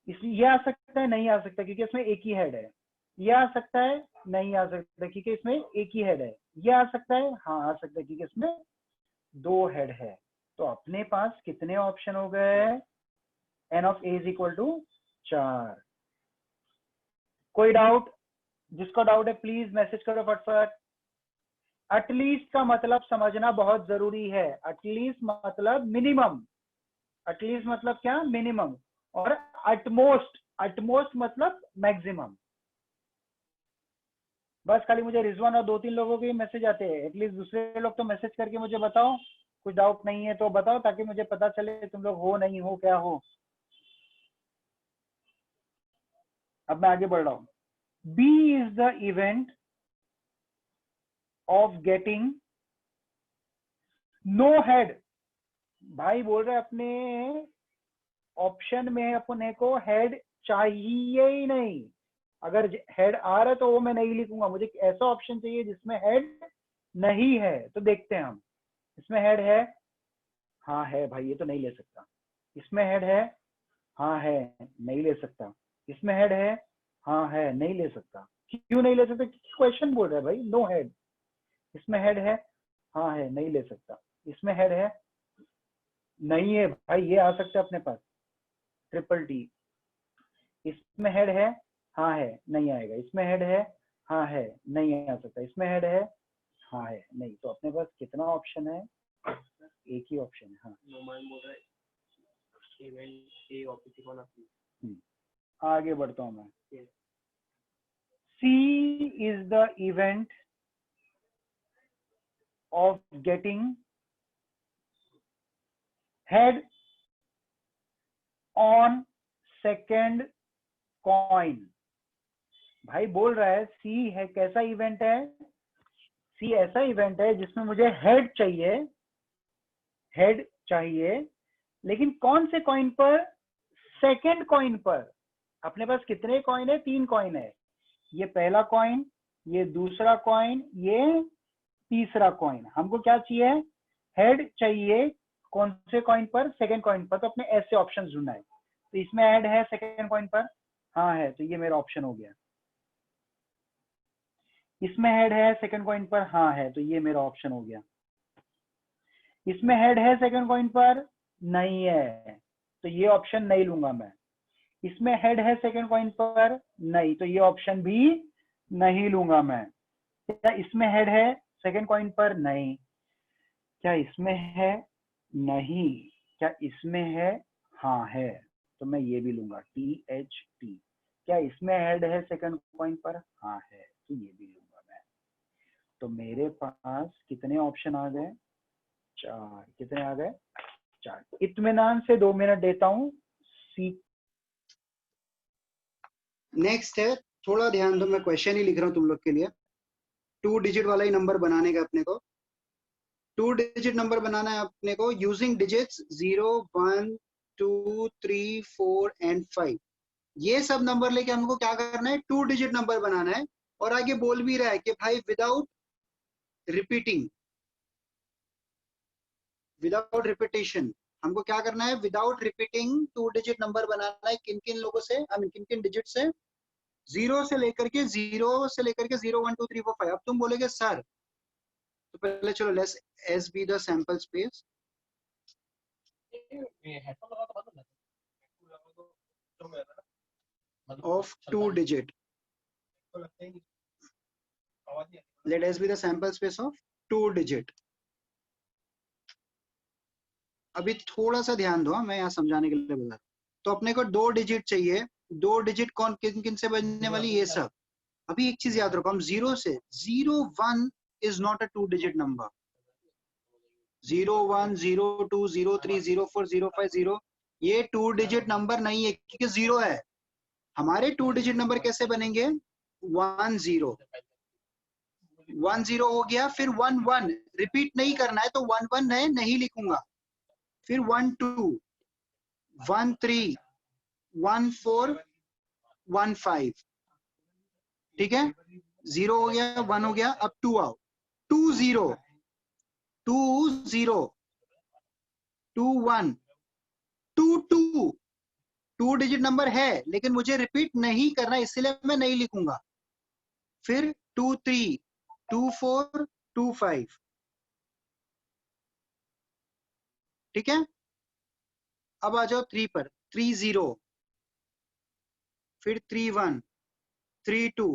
इसलिए ये आ सकता है? नहीं आ सकता, क्योंकि इसमें एक ही हेड है। ये आ सकता है? नहीं आ सकता, क्योंकि इसमें एक ही हेड है। ये आ सकता है? हाँ आ सकता है, क्योंकि इसमें 2 हेड है। तो अपने पास कितने ऑप्शन हो गए? N of A is equal to 4। कोई डाउट? जिसका डाउट है प्लीज मैसेज करो फटफट। एटलीस्ट का मतलब समझना बहुत जरूरी है। एटलीस्ट मतलब मिनिमम। एटलीस्ट मतलब क्या? मिनिमम। और अटमोस्ट, अटमोस्ट मतलब मैक्सिमम। बस खाली मुझे रिजवान और 2-3 लोगों के मैसेज आते हैं। एटलीस्ट दूसरे लोग तो मैसेज करके मुझे बताओ, कुछ डाउट नहीं है तो बताओ, ताकि मुझे पता चले तुम लोग हो नहीं हो क्या हो। अब मैं आगे बढ़ रहा हूं। B is the event of getting no head, भाई बोल रहे अपने ऑप्शन में अपने को हेड चाहिए ही नहीं। अगर हेड आ रहा है तो वो मैं नहीं लिखूंगा, मुझे ऐसा ऑप्शन चाहिए जिसमें हेड नहीं है। तो देखते हैं हम, इसमें हेड है, हाँ है भाई, ये तो नहीं ले सकता। इसमें हेड है, हाँ है, नहीं ले सकता। इसमें हेड है, हाँ है, नहीं ले सकता। क्यों नहीं ले सकता? क्वेश्चन बोल रहा है भाई, नो हेड। इसमें हेड है, हाँ है, नहीं ले सकता। इसमें हेड है, नहीं है भाई, ये आ सकता है अपने पास, ट्रिपल टी। इसमें हेड है, हाँ है, नहीं आएगा। इसमें हेड है, हाँ है, नहीं आ सकता। इसमें हेड है, हाँ है, नहीं। तो अपने पास कितना ऑप्शन है? एक ही ऑप्शन है, हाँ। आगे बढ़ता हूँ मैं। C is the event of getting head on second coin. भाई बोल रहा है सी है कैसा इवेंट है? सी ऐसा इवेंट है जिसमें मुझे हेड चाहिए, हेड चाहिए, लेकिन कौन से कॉइन पर? सेकेंड कॉइन पर। अपने पास कितने कॉइन है? 3 कॉइन है। ये पहला कॉइन, ये दूसरा कॉइन, ये तीसरा कॉइन। हमको क्या चाहिए? हेड चाहिए। कौन से कॉइन पर? सेकेंड कॉइन पर। तो अपने ऐसे ऑप्शन ढूंढना है। तो इसमें हेड है सेकेंड कॉइन पर, हाँ है, तो ये मेरा ऑप्शन हो गया। इसमें हेड है सेकंड कॉइन पर, हाँ है, तो ये मेरा ऑप्शन हो गया। इसमें हेड है सेकंड कॉइन पर, नहीं है, तो ये ऑप्शन नहीं लूंगा मैं। इसमें हेड है सेकंड कॉइन पर, नहीं, तो ये ऑप्शन भी नहीं लूंगा मैं। क्या इसमें हेड है सेकंड कॉइन पर? नहीं। क्या इसमें है? नहीं। क्या इसमें है? हाँ है, तो मैं ये भी लूंगा, THT। क्या इसमें हेड है सेकंड कॉइन पर? हाँ है, तो ये भी लूंगा मैं। तो मेरे पास कितने ऑप्शन आ गए? 4। कितने आ गए? 4। इत्मीनान से 2 मिनट देता हूँ। सी नेक्स्ट है, थोड़ा ध्यान दो, मैं क्वेश्चन ही लिख रहा हूँ तुम लोग के लिए। 2 डिजिट वाला ही नंबर बनाने का अपने को। 2 डिजिट नंबर बनाना है अपने को यूजिंग डिजिट्स 0, 1, 2, 3, 4 एंड 5। ये सब नंबर लेके हमको क्या करना है? 2 डिजिट नंबर बनाना है। और आगे बोल भी रहा है कि भाई विदाउट रिपीटिंग, विदाउट रिपीटेशन। हमको क्या करना है? विदाउट रिपीटिंग 2 डिजिट नंबर बनाना है। किन किन लोगों से? आई मीन किन किन डिजिट से? 0 से लेकर के 0 1 2 3 4 5। अब तुम बोलोगे सर, तो पहले चलो let's S be the sample space of 2 digit. Let S be the sample space of 2 digit. अभी थोड़ा सा ध्यान दो, मैं यहाँ समझाने के लिए बता। तो अपने को 2 डिजिट चाहिए। 2 डिजिट कौन किन किन से बनने वाली? ये सब। अभी एक चीज याद रखो, हम 0 से 0 1 is not a 2 digit number. 0 1 0 2 0 3 0 4 0 5 0 ये 2 डिजिट नंबर नहीं है, क्योंकि 0 है। हमारे 2 डिजिट नंबर कैसे बनेंगे? 1 0 1 0 हो गया, फिर 1 1 रिपीट नहीं करना है, तो 1 1 है, नहीं लिखूंगा। फिर 1 2 1 3 1 4 1 5। ठीक है, 0 हो गया, 1 हो गया, अब 2 आओ। 2 0 2 0 2 1 2 2 2 डिजिट नंबर है, लेकिन मुझे रिपीट नहीं करना, इसलिए मैं नहीं लिखूंगा। फिर 2 3 2 4 2 5। ठीक है, अब आ जाओ 3 पर। 3 0 फिर 3 1 3 2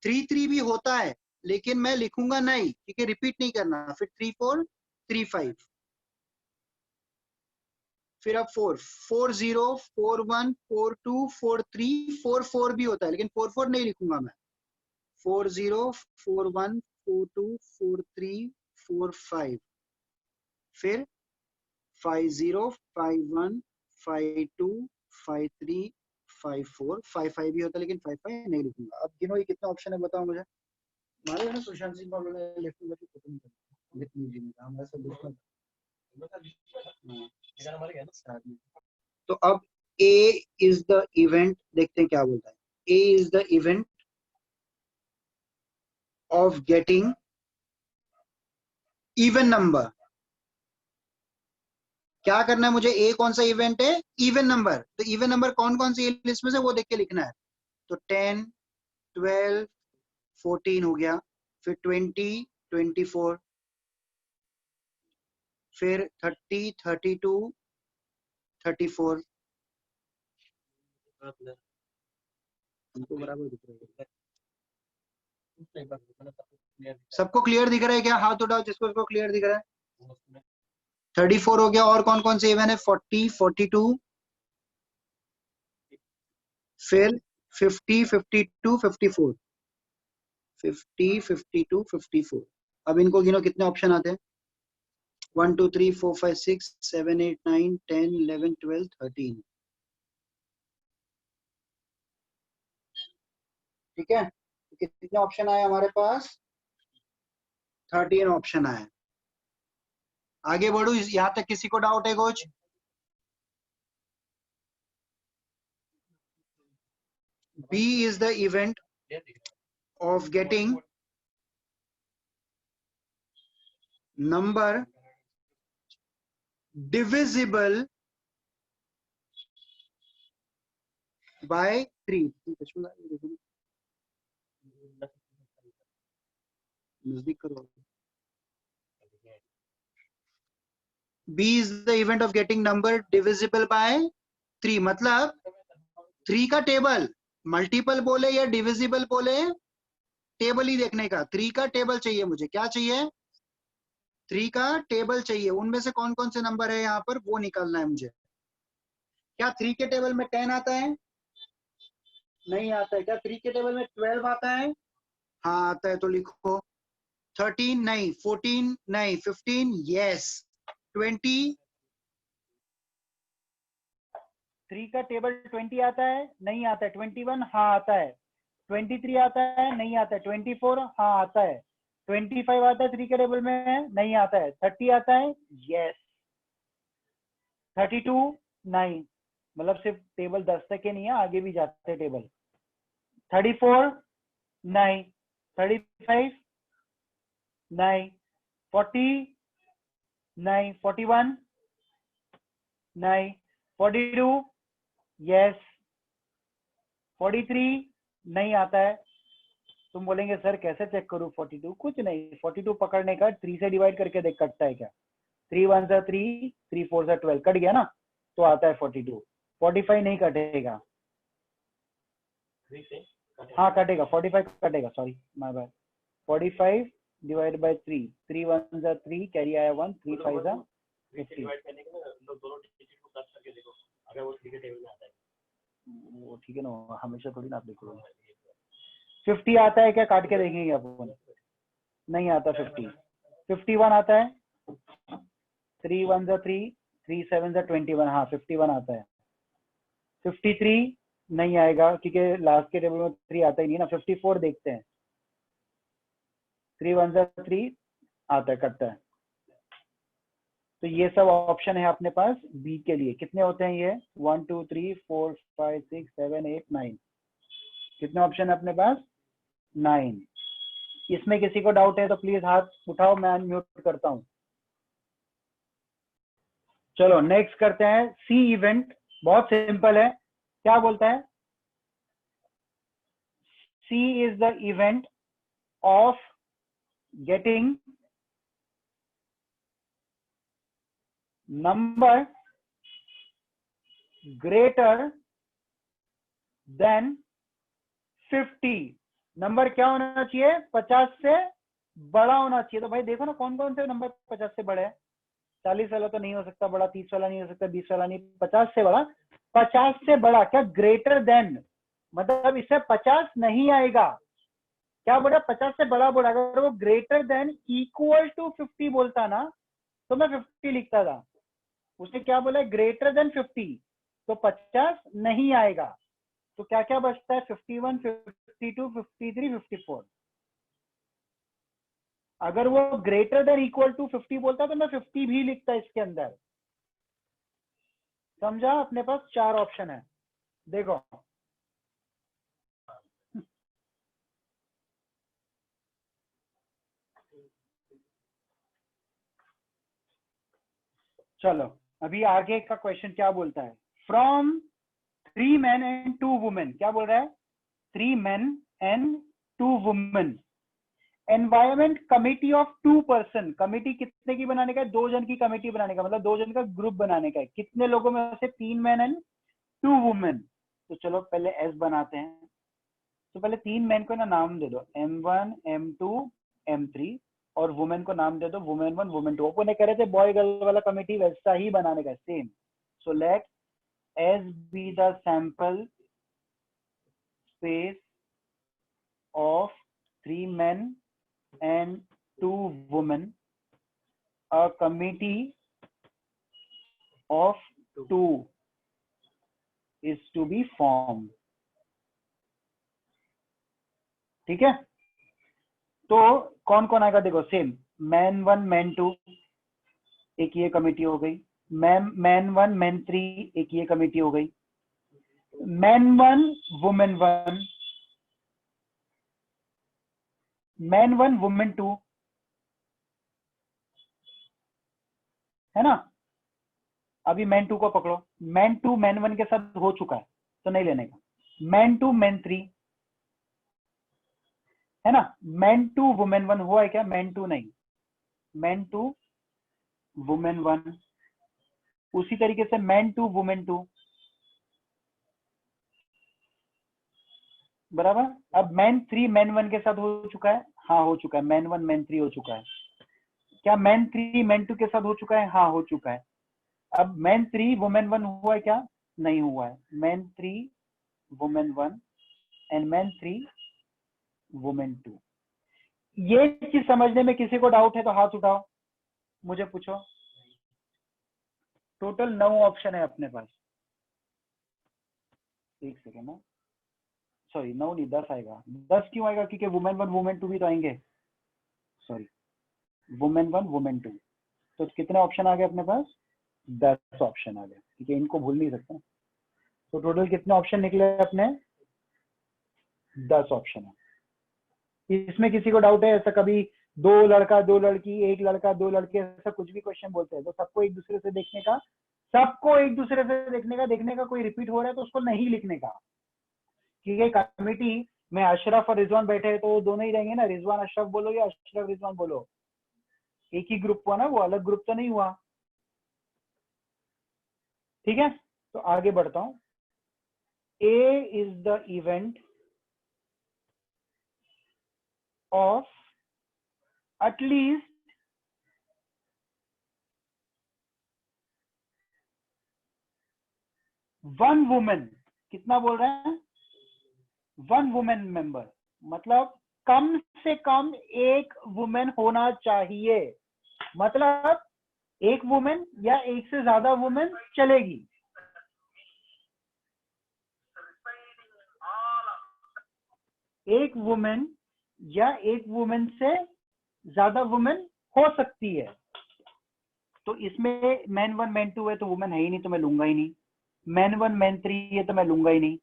3 3 भी होता है, लेकिन मैं लिखूंगा नहीं, क्योंकि रिपीट नहीं करना। फिर 3 4 3 5। फिर अब 4 4 0 4 1 4 2 4 3 4 4 भी होता है, लेकिन 4 4 नहीं लिखूंगा मैं। 4 0 4 1 4 2 4 3 4 5। फिर 5 0 5 1 5 2 5 3 5 4 5 5 भी होता है, लेकिन 5 5 नहीं लिखूंगा। अब गिनो ये कितना ऑप्शन है, बताओ मुझे। मारे ना सुशांत सिंह का लेफ्ट में खत्म कर। लिख लीजिए, हमारा सोल्यूशन। तो अब ए इज द इवेंट, देखते हैं क्या बोलता है। A is the event of getting even number. क्या करना है मुझे, ए कौन सा इवेंट है, इवन नंबर। तो इवन नंबर कौन कौन सी लिस्ट में से वो देख के लिखना है। तो 10, 12, 14 हो गया, फिर 20, 24, फिर 30, 32, 34। हमको बराबर दिख रहा है। सबको क्लियर दिख रहा है क्या? हाथ उठाओ जिसको जिसको क्लियर दिख रहा है। 34 हो गया, और कौन कौन से इवन है? 40, 42, फिर 50, 52, 54, 50, 52, 54। अब इनको गिनो कितने ऑप्शन आते हैं। 1 2 3 4 5 6 7 8 9 10 11 12 13। ठीक है, कितने ऑप्शन आए हमारे पास? 13 ऑप्शन आए। आगे बढ़ू, यहां तक किसी को डाउट है कुछ? B is the event of getting number divisible by 3। नजदीक करो। B is the event of getting number divisible by 3, मतलब 3 का टेबल, मल्टीपल बोले या डिविजिबल बोले, टेबल ही देखने का। 3 का टेबल चाहिए मुझे। क्या चाहिए? 3 का टेबल चाहिए। उनमें से कौन कौन से नंबर है यहाँ पर, वो निकालना है मुझे। क्या 3 के टेबल में 10 आता है? नहीं आता है। क्या 3 के टेबल में 12 आता है? हाँ आता है, तो लिखो। 13 नहीं, 14 नहीं, 15 यस, 20। 3 का टेबल 20 आता है? नहीं आता है। 21 हाँ आता है। 23 आता है? नहीं आता है। 24 हाँ आता है। 25 आता है 3 के टेबल में? नहीं आता है। 30 आता है? यस। 32 नहीं, मतलब सिर्फ टेबल 10 तक के नहीं है, आगे भी जाते हैं टेबल। 34 नहीं, 35 नहीं, 40 नहीं, 41 नहीं, 42 यस, 43 नहीं आता है। तुम बोलेंगे सर कैसे चेक करूं 42? कुछ नहीं, 42 पकड़ने का 3 से डिवाइड करके देख कटता है क्या। 3 1 सा 3, 3 4 सा 12, कट गया ना, तो आता है 42। 45 नहीं कटेगा। हाँ कटेगा, 45 कटेगा, sorry my bad. 45 divide by 3, 3 1 सा 3, कैरी आया 1, 3 5 सा 50। वो ठीक है ना, हमेशा थोड़ी ना आप देखोगे। 50 आता है क्या? काट के देखेंगे अपन। नहीं आता 50। 51 आता है? 3 1 सा 3, 3 7 सा 21, हाँ 51 आता है। 53 नहीं आएगा क्योंकि लास्ट के टेबल में 3 आता ही नहीं ना। 54 देखते हैं। 3 1 सा 3 आता है, कटता है। तो ये सब ऑप्शन है अपने पास बी के लिए। कितने होते हैं ये? 1 2 3 4 5 6 7 8 9। कितने ऑप्शन है अपने पास? 9। इसमें किसी को डाउट है तो प्लीज हाथ उठाओ, मैं अनम्यूट करता हूं। चलो नेक्स्ट करते हैं सी इवेंट। बहुत सिंपल है। क्या बोलता है? C is the event of getting number greater than 50। नंबर क्या होना चाहिए? 50 से बड़ा होना चाहिए। तो भाई देखो ना कौन कौन से नंबर 50 से बड़े हैं। 40 वाला तो नहीं हो सकता बड़ा, 30 वाला नहीं हो सकता, 20 वाला नहीं, 50 से बड़ा। 50 से बड़ा क्या? ग्रेटर देन, मतलब इससे 50 नहीं आएगा। क्या बोला? 50 से बड़ा बोला। अगर वो ग्रेटर देन इक्वल टू 50 बोलता ना तो मैं 50 लिखता था। उसने क्या बोला? ग्रेटर देन 50, तो 50 नहीं आएगा। तो क्या क्या बचता है? 51, 52, 53, 54। अगर वो ग्रेटर देन इक्वल टू 50 बोलता तो मैं 50 भी लिखता इसके अंदर। समझा? अपने पास 4 ऑप्शन है, देखो। चलो अभी आगे का क्वेश्चन क्या बोलता है। फ्रॉम 3 men and 2 women, क्या बोल रहा है? 3 men and 2 women, environment committee of 2 person, committee कितने की बनाने का है? 2 जन की कमिटी बनाने का, मतलब 2 जन का ग्रुप बनाने का है। कितने लोगों में से? 3 men and 2 women। तो चलो पहले एस बनाते हैं। तो पहले 3 मैन को ना नाम दे दो, M1 M2 M3, और वुमेन को नाम दे दो वुमेन 1 वुमेन 2। अपन कह रहे थे बॉय गर्ल वाला कमिटी वैसा ही बनाने का, same. So let S be the sample space of 3 men and 2 women, a committee of 2 is to be formed। ठीक है, तो कौन कौन आएगा? देखो सेम, मैन 1 मैन 2 एक ये कमिटी हो गई, मैन 1 मैन 3 एक ये कमिटी हो गई, मैन 1 वुमेन 1, मैन 1 वुमेन 2, है ना। अभी मैन 2 को पकड़ो, मैन 2 मैन 1 के साथ हो चुका है तो नहीं लेने का, मैन 2 मैन 3, है ना। मैन 2 वुमेन 1 हुआ है क्या? मैन 2 नहीं, मैन 2 वुमेन 1। उसी तरीके से मैन 2 वुमेन 2, बराबर। अब मैन 3 मैन 1 के साथ हो चुका है, हाँ हो चुका है। मैन 1 मैन 3 हो चुका है। क्या मैन 3 मैन 2 के साथ हो चुका है? हाँ हो चुका है। अब मैन 3 वुमेन 1 हुआ है क्या? नहीं हुआ है। Man 3 women 1 and man 3 women 2। ये चीज समझने में किसी को डाउट है तो हाथ उठाओ, मुझे पूछो। टोटल 9 ऑप्शन है अपने पास। एक सेकेंड ना, सॉरी 9 नहीं 10 आएगा। 10 क्यों आएगा? क्योंकि वुमेन 1 वुमेन 2 भी तो आएंगे। सॉरी, वुमेन 1 वुमेन 2, तो कितने ऑप्शन आ गए अपने पास? 10 ऑप्शन आ गए, ठीक है। इनको भूल नहीं सकते। तो टोटल कितने ऑप्शन निकले अपने? 10 ऑप्शन है। इसमें किसी को डाउट है? ऐसा कभी 2 लड़का 2 लड़की, 1 लड़का 2 लड़के, ऐसा कुछ भी क्वेश्चन बोलते हैं तो सबको एक दूसरे से देखने का, सबको एक दूसरे से देखने का कोई रिपीट हो रहा है तो उसको नहीं लिखने का। क्योंकि कमिटी में अशरफ और रिजवान बैठे हैं तो वो दोनों ही रहेंगे ना, रिजवान अशरफ बोलो या अशरफ रिजवान बोलो, एक ही ग्रुप हुआ ना, वो अलग ग्रुप तो नहीं हुआ। ठीक है, तो आगे बढ़ता हूं। A is the event of at least one women. कितना बोल रहे हैं? 1 वुमेन मेंबर, मतलब कम से कम एक वुमेन होना चाहिए। मतलब एक वुमेन या एक से ज्यादा वुमेन चलेगी। एक वुमेन या एक वुमेन से ज्यादा वुमेन हो सकती है। तो इसमें मैन 1 मैन 2 है तो वुमेन है ही नहीं, तो मैं लूंगा ही नहीं। मैन 1 मैन 3 है तो मैं लूंगा ही नहीं।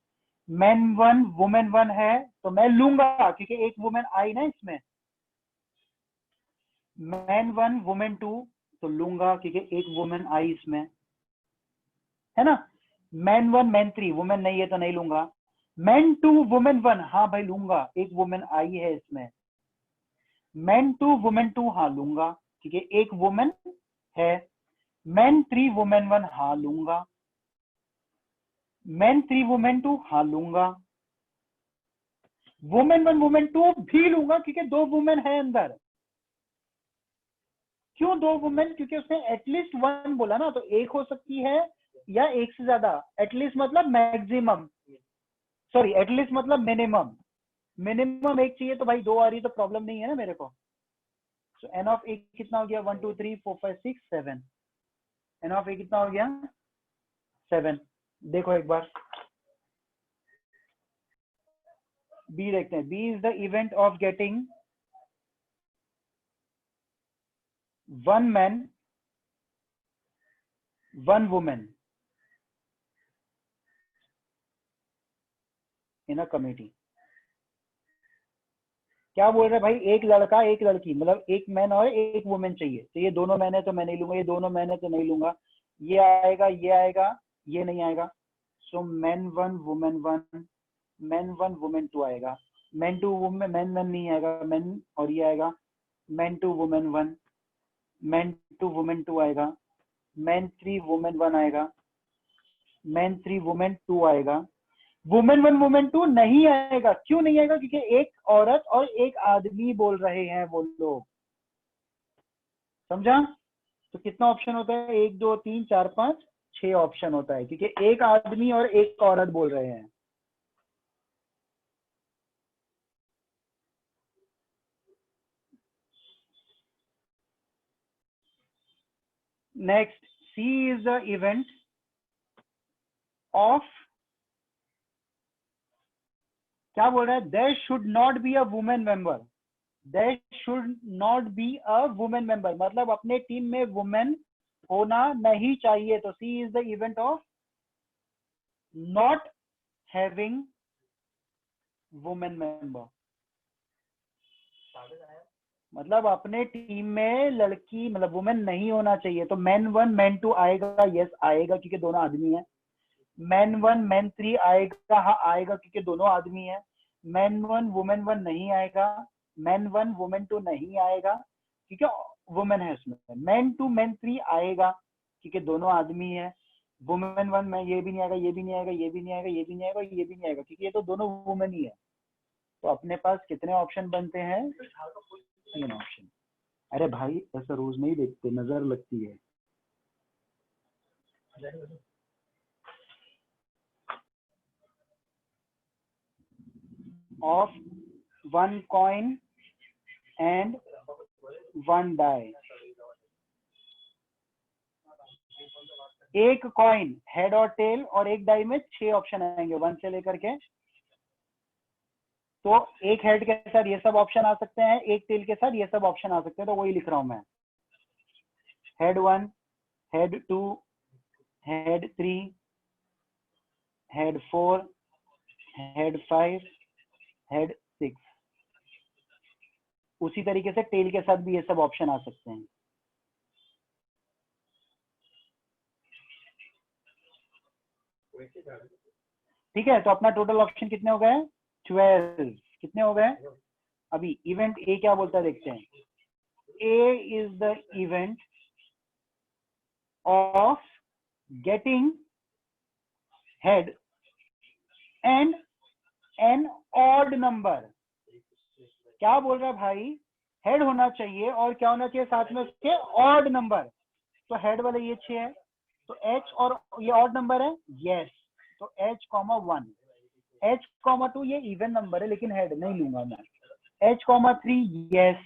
मैन 1 वुमेन 1 है तो मैं लूंगा क्योंकि एक वुमेन आई ना इसमें। मैन 1 वुमेन 2 तो लूंगा क्योंकि एक वुमेन आई इसमें, है ना। मैन 1 मैन 3 वुमेन नहीं है तो नहीं लूंगा। मैन 2 वुमेन 1, हाँ भाई लूंगा, एक वुमेन आई है इसमें। मैन 2 वुमेन 2, हाँ लूंगा क्योंकि एक वुमेन है। मैन 3 वुमेन 1, हाँ लूंगा। मैन 3 वुमेन 2, हाँ लूंगा। वुमेन 1 वुमेन 2 भी लूंगा क्योंकि 2 वुमेन है अंदर। क्यों 2 वुमेन? क्योंकि उसने एटलीस्ट 1 बोला ना, तो एक हो सकती है या एक से ज्यादा। एटलीस्ट मतलब मैक्सिमम, सॉरी एटलीस्ट मतलब मिनिमम। मिनिमम एक चाहिए तो भाई 2 आ रही तो प्रॉब्लम नहीं है ना मेरे को। सो एन ऑफ ए कितना हो गया? 1 2 3 4 5 6 7। एन ऑफ ए कितना हो गया? 7। देखो एक बार बी देखते हैं। B is the event of getting 1 man 1 woman in a committee. क्या बोल रहे भाई, एक लड़का एक लड़की, मतलब एक मैन और एक वुमेन चाहिए, तो ये दोनों मैन है तो मैं नहीं लूंगा, ये दोनों मैन है तो नहीं लूंगा, ये आएगा ये आएगा, ये नहीं आएगा। So man 1 women 1, man 1 women 2 आएगा। मैन 2 वुमेन, मैन मैन नहीं आएगा, मैन और ये आएगा। मैन 2 वुमेन 1, मैन 2 वुमेन 2 आएगा। मैन 3 वुमेन 1 आएगा। मैन 3 वुमेन 2 आएगा। वुमेन 1 वुमेन 2 नहीं आएगा। क्यों नहीं आएगा? क्योंकि एक औरत और एक आदमी बोल रहे हैं वो लोग। समझा? तो कितना ऑप्शन होता है? 1 2 3 4 5 6 ऑप्शन होता है, क्योंकि एक आदमी और एक औरत बोल रहे हैं। Next, C is the event of, क्या बोल रहा है? There should not be a women member. There should not be a women member, मतलब अपने टीम में वुमेन होना नहीं चाहिए। तो C is the event of not having women member, मतलब अपने टीम में लड़की मतलब वुमेन नहीं होना चाहिए। तो मैन 1 मैन 2 आएगा, यस आएगा क्योंकि दोनों आदमी है। मैन 1 मैन 3 आएगा, हाँ आएगा क्योंकि दोनों आदमी है। मैन 1 वुमेन 1 नहीं आएगा। मैन 1 वुमेन 2 नहीं आएगा क्योंकि वुमेन है उसमें। मैन 2 मैन 3 आएगा क्योंकि दोनों आदमी है। वुमेन 1 में ये भी नहीं आएगा, ये भी नहीं आएगा, ये भी नहीं आएगा, ये भी नहीं आएगा, ये भी नहीं आएगा, क्योंकि ये तो दोनों वुमेन ही है। तो अपने पास कितने ऑप्शन बनते हैं? 3 ऑप्शन। अरे भाई ऐसा रोज नहीं देखते, नजर लगती है। Of 1 coin and 1 die. एक कॉइन, हेड और टेल, और एक डाई में 6 ऑप्शन आएंगे 1 से लेकर के। तो एक हेड के साथ ये सब ऑप्शन आ सकते हैं, एक टेल के साथ ये सब ऑप्शन आ सकते हैं, तो वही लिख रहा हूं मैं। Head 1, head 2, head 3, head 4, head 5, head 6। उसी तरीके से टेल के साथ भी ये सब ऑप्शन आ सकते हैं। ठीक है, तो अपना टोटल ऑप्शन कितने हो गए? 12। कितने हो गए? अभी इवेंट ए क्या बोलता है देखते हैं। A is the event of getting head and an odd number. क्या बोल रहा है भाई? हेड होना चाहिए और क्या होना चाहिए साथ में उसके? Odd number. तो हेड वाले ये 6 है, तो एच और ये ऑड नंबर है, यस। तो एच कॉमा 1, एच कॉमा 2 ये इवन नंबर है लेकिन हेड नहीं लूंगा मैं। H comma 3 yes.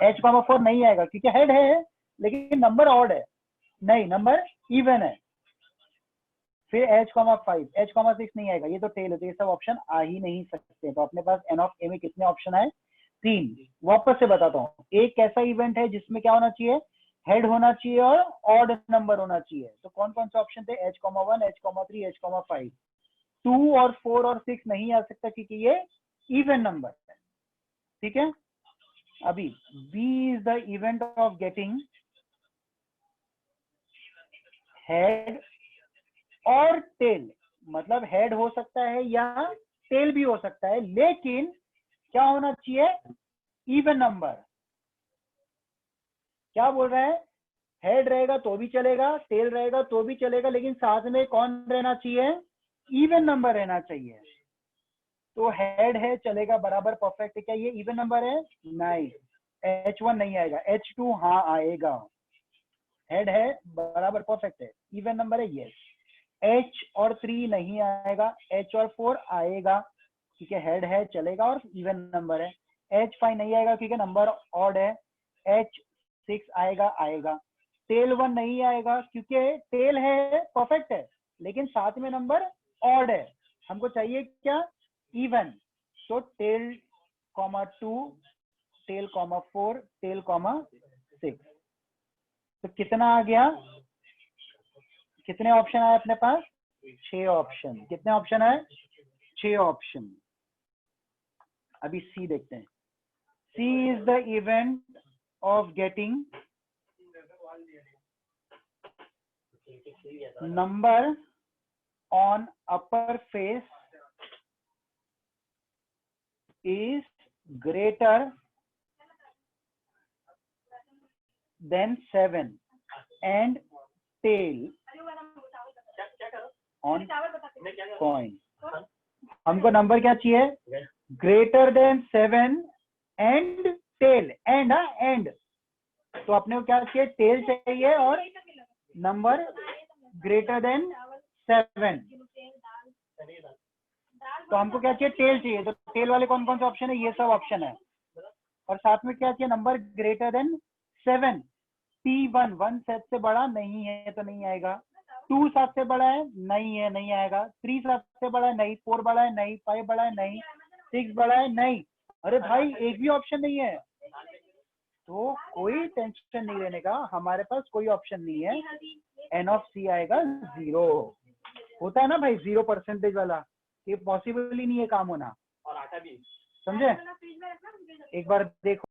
H comma 4 नहीं आएगा क्योंकि हेड है लेकिन नंबर ऑड है, नहीं नंबर इवन है। फिर एच कॉमा 5, एच कॉमा 6 नहीं आएगा, ये तो टेल है, तो ये सब ऑप्शन आ ही नहीं सकते। तो अपने पास एन ऑफ ए में कितने ऑप्शन है? 3। वापस से बताता हूँ, एक ऐसा इवेंट है जिसमें क्या होना चाहिए? हेड होना चाहिए और ऑड नंबर होना चाहिए। तो कौन कौन से ऑप्शन थे? H comma 1, H comma 3, H comma 5। 2 और 4 और 6 नहीं आ सकता क्योंकि ये इवन नंबर है। ठीक है, अभी B is the event of getting head और टेल, मतलब हेड हो सकता है या टेल भी हो सकता है, लेकिन क्या होना चाहिए? Even number. क्या बोल रहा है? हेड रहेगा तो भी चलेगा, टेल रहेगा तो भी चलेगा, लेकिन साथ में कौन रहना चाहिए? इवन नंबर रहना चाहिए। तो हेड है चलेगा, बराबर परफेक्ट है। क्या ये इवन नंबर है? नहीं। H1 नहीं आएगा, H2 हाँ आएगा। हेड है बराबर परफेक्ट है, इवन नंबर है, यस। H और 3 नहीं आएगा, H और 4 आएगा क्योंकि हेड है चलेगा और इवन नंबर है। H5 नहीं आएगा क्योंकि नंबर ऑड है। H6 आएगा, आएगा। टेल 1 नहीं आएगा क्योंकि टेल है परफेक्ट है लेकिन साथ में नंबर ऑड है, हमको चाहिए क्या? इवन। तो tail comma 2, tail comma 4, tail comma 6। तो कितना आ गया, कितने ऑप्शन आए अपने पास? 6 ऑप्शन। कितने ऑप्शन है? 6 ऑप्शन। अभी सी देखते हैं। C is the event of getting number on upper face is greater than 7 and tail on coin। हमको नंबर क्या चाहिए? Greater than 7 and tail. And तो अपने को क्या चाहिए? टेल चाहिए और नंबर ग्रेटर देन 7। तो हमको क्या चाहिए? टेल चाहिए। तो टेल वाले कौन कौन से ऑप्शन है? ये सब ऑप्शन है। और साथ में क्या चाहिए? Number greater than 7। P1 1 7 से बड़ा नहीं है तो नहीं आएगा। 2 7 से बड़ा है, नहीं है, नहीं आएगा। 3 7 से बड़ा है, नहीं। 4 बड़ा है, नहीं। 5 बड़ा है, नहीं। 6 बड़ा है, नहीं। अरे भाई एक भी ऑप्शन नहीं है। तो कोई टेंशन नहीं लेने का, हमारे पास कोई ऑप्शन नहीं है। एन ऑफ सी आएगा 0। होता है ना भाई 0% वाला, ये पॉसिबल ही नहीं है काम होना। समझे? एक बार देखो।